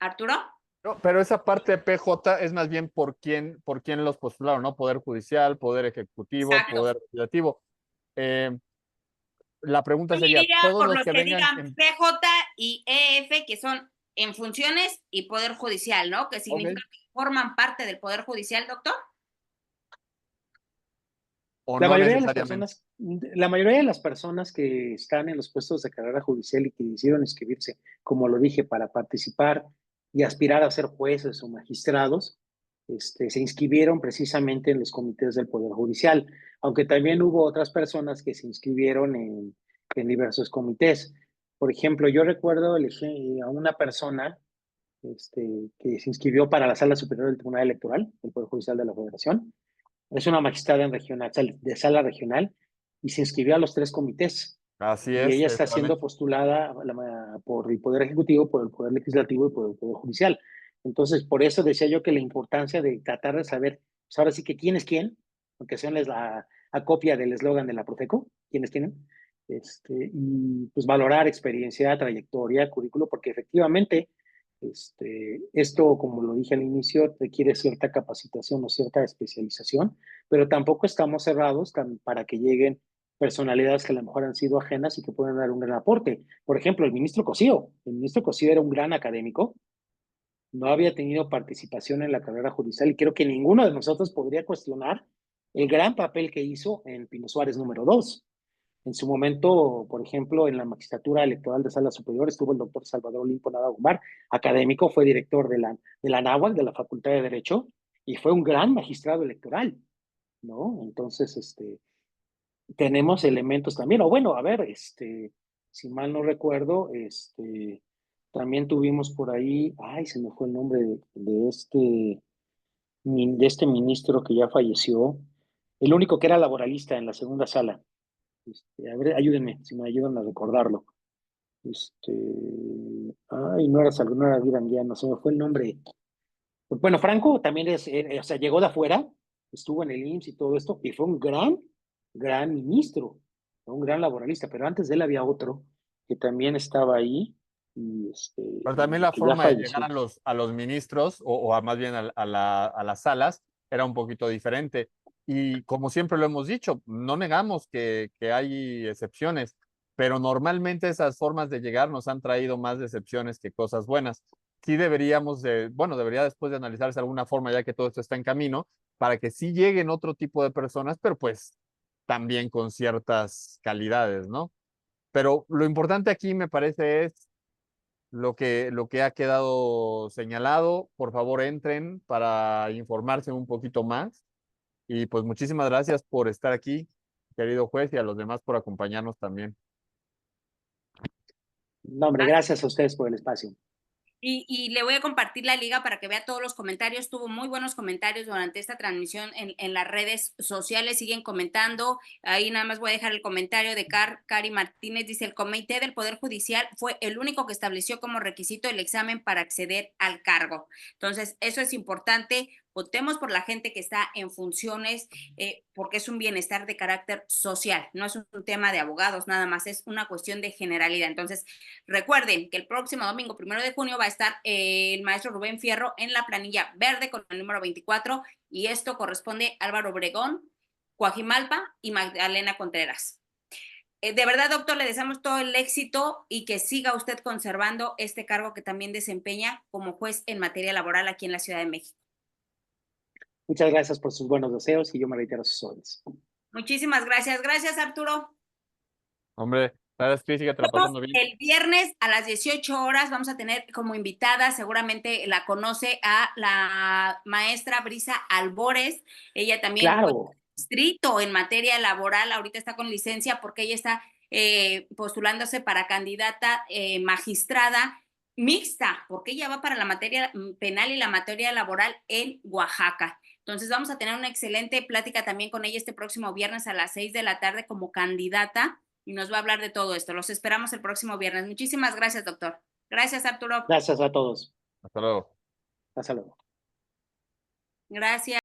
¿Arturo? No, pero esa parte de PJ es más bien por quién los postularon, ¿no? Poder judicial, poder ejecutivo, Exacto. poder legislativo. Eh, la pregunta Yo me sería, iría todos por los los que que vengan digan en... PJ y EF, que son en funciones y Poder Judicial, ¿no? Que Ok. significa que forman parte del Poder Judicial, doctor. O La no mayoría de las necesariamente. personas, la mayoría de las personas que están en los puestos de carrera judicial y que decidieron inscribirse, como lo dije, para participar y aspirar a ser jueces o magistrados, se inscribieron precisamente en los comités del Poder Judicial, aunque también hubo otras personas que se inscribieron en diversos comités. Por ejemplo, yo recuerdo elegí a una persona que se inscribió para la Sala Superior del Tribunal Electoral del Poder Judicial de la Federación. Es una magistrada en regional, de sala regional y se inscribió a los 3 comités. Así Y es, ella está eso han siendo hecho. postulada por el Poder Ejecutivo, por el Poder Legislativo y por el Poder Judicial. Entonces, por eso decía yo que la importancia de tratar de saber, pues ahora sí que quién es quién, aunque sea la copia del eslogan de la Profeco, quiénes tienen, y pues valorar experiencia, trayectoria, currículo, porque efectivamente esto, como lo dije al inicio, requiere cierta capacitación o cierta especialización, pero tampoco estamos cerrados para que lleguen personalidades que a lo mejor han sido ajenas y que pueden dar un gran aporte. Por ejemplo, el ministro Cosío era un gran académico, no había tenido participación en la carrera judicial y creo que ninguno de nosotros podría cuestionar el gran papel que hizo en Pino Suárez número 2. En su momento, por ejemplo, en la magistratura electoral de Sala Superior estuvo el doctor Salvador Olimpo Nava Gumbar, académico, fue director de la NAHUAC, de la Facultad de Derecho, y fue un gran magistrado electoral, ¿no? Entonces, tenemos elementos también, o bueno, a ver, si mal no recuerdo, también tuvimos por ahí, ay, se me fue el nombre de este ministro que ya falleció, el único que era laboralista en la segunda sala. A ver, ayúdenme, si me ayudan a recordarlo. Este, ay, no era Viranguiano, se me fue el nombre. Bueno, Franco también o sea, llegó de afuera, estuvo en el IMSS y todo esto, y fue un gran ministro, un gran laboralista, pero antes de él había otro que también estaba ahí Pero también y la que ya forma de llegar falleció. a los ministros más bien a las salas era un poquito diferente. Y como siempre lo hemos dicho, no negamos que hay excepciones, pero normalmente esas formas de llegar nos han traído más decepciones que cosas buenas. Sí deberíamos bueno, debería después de analizarse alguna forma, ya que todo esto está en camino, para que sí lleguen otro tipo de personas, pero pues también con ciertas calidades, ¿no? Pero lo importante aquí me parece es lo que ha quedado señalado. Por favor, entren para informarse un poquito más. Y pues muchísimas gracias por estar aquí, querido juez, y a los demás por acompañarnos también. No, hombre, gracias a ustedes por el espacio. Y le voy a compartir la liga para que vea todos los comentarios. Tuvo muy buenos comentarios durante esta transmisión en las redes sociales. Siguen comentando. Ahí nada más voy a dejar el comentario de Cari Martínez. Dice, el Comité del Poder Judicial fue el único que estableció como requisito el examen para acceder al cargo. Entonces, eso es importante. Votemos por la gente que está en funciones porque es un bienestar de carácter social. No es un tema de abogados nada más, es una cuestión de generalidad. Entonces, recuerden que el próximo domingo 1 de junio va a estar el maestro Rubén Fierro en la planilla verde con el número 24 y esto corresponde a Álvaro Obregón, Coajimalpa y Magdalena Contreras. De verdad, doctor, le deseamos todo el éxito y que siga usted conservando este cargo que también desempeña como juez en materia laboral aquí en la Ciudad de México. Muchas gracias por sus buenos deseos y yo me reitero a sus órdenes. Muchísimas gracias. Gracias, Arturo. Hombre, gracias, Cris, síguete la Luego, pasando bien. el viernes a las 18 horas vamos a tener como invitada, seguramente la conoce, a la maestra Brisa Albores. Ella también fue Claro, distrito en materia laboral, ahorita está con licencia porque ella está postulándose para candidata magistrada mixta, porque ella va para la materia penal y la materia laboral en Oaxaca. Entonces vamos a tener una excelente plática también con ella este próximo viernes a las 6 de la tarde como candidata y nos va a hablar de todo esto. Los esperamos el próximo viernes. Muchísimas gracias, doctor. Gracias, Arturo. gracias a todos. Hasta luego. Hasta luego. Gracias.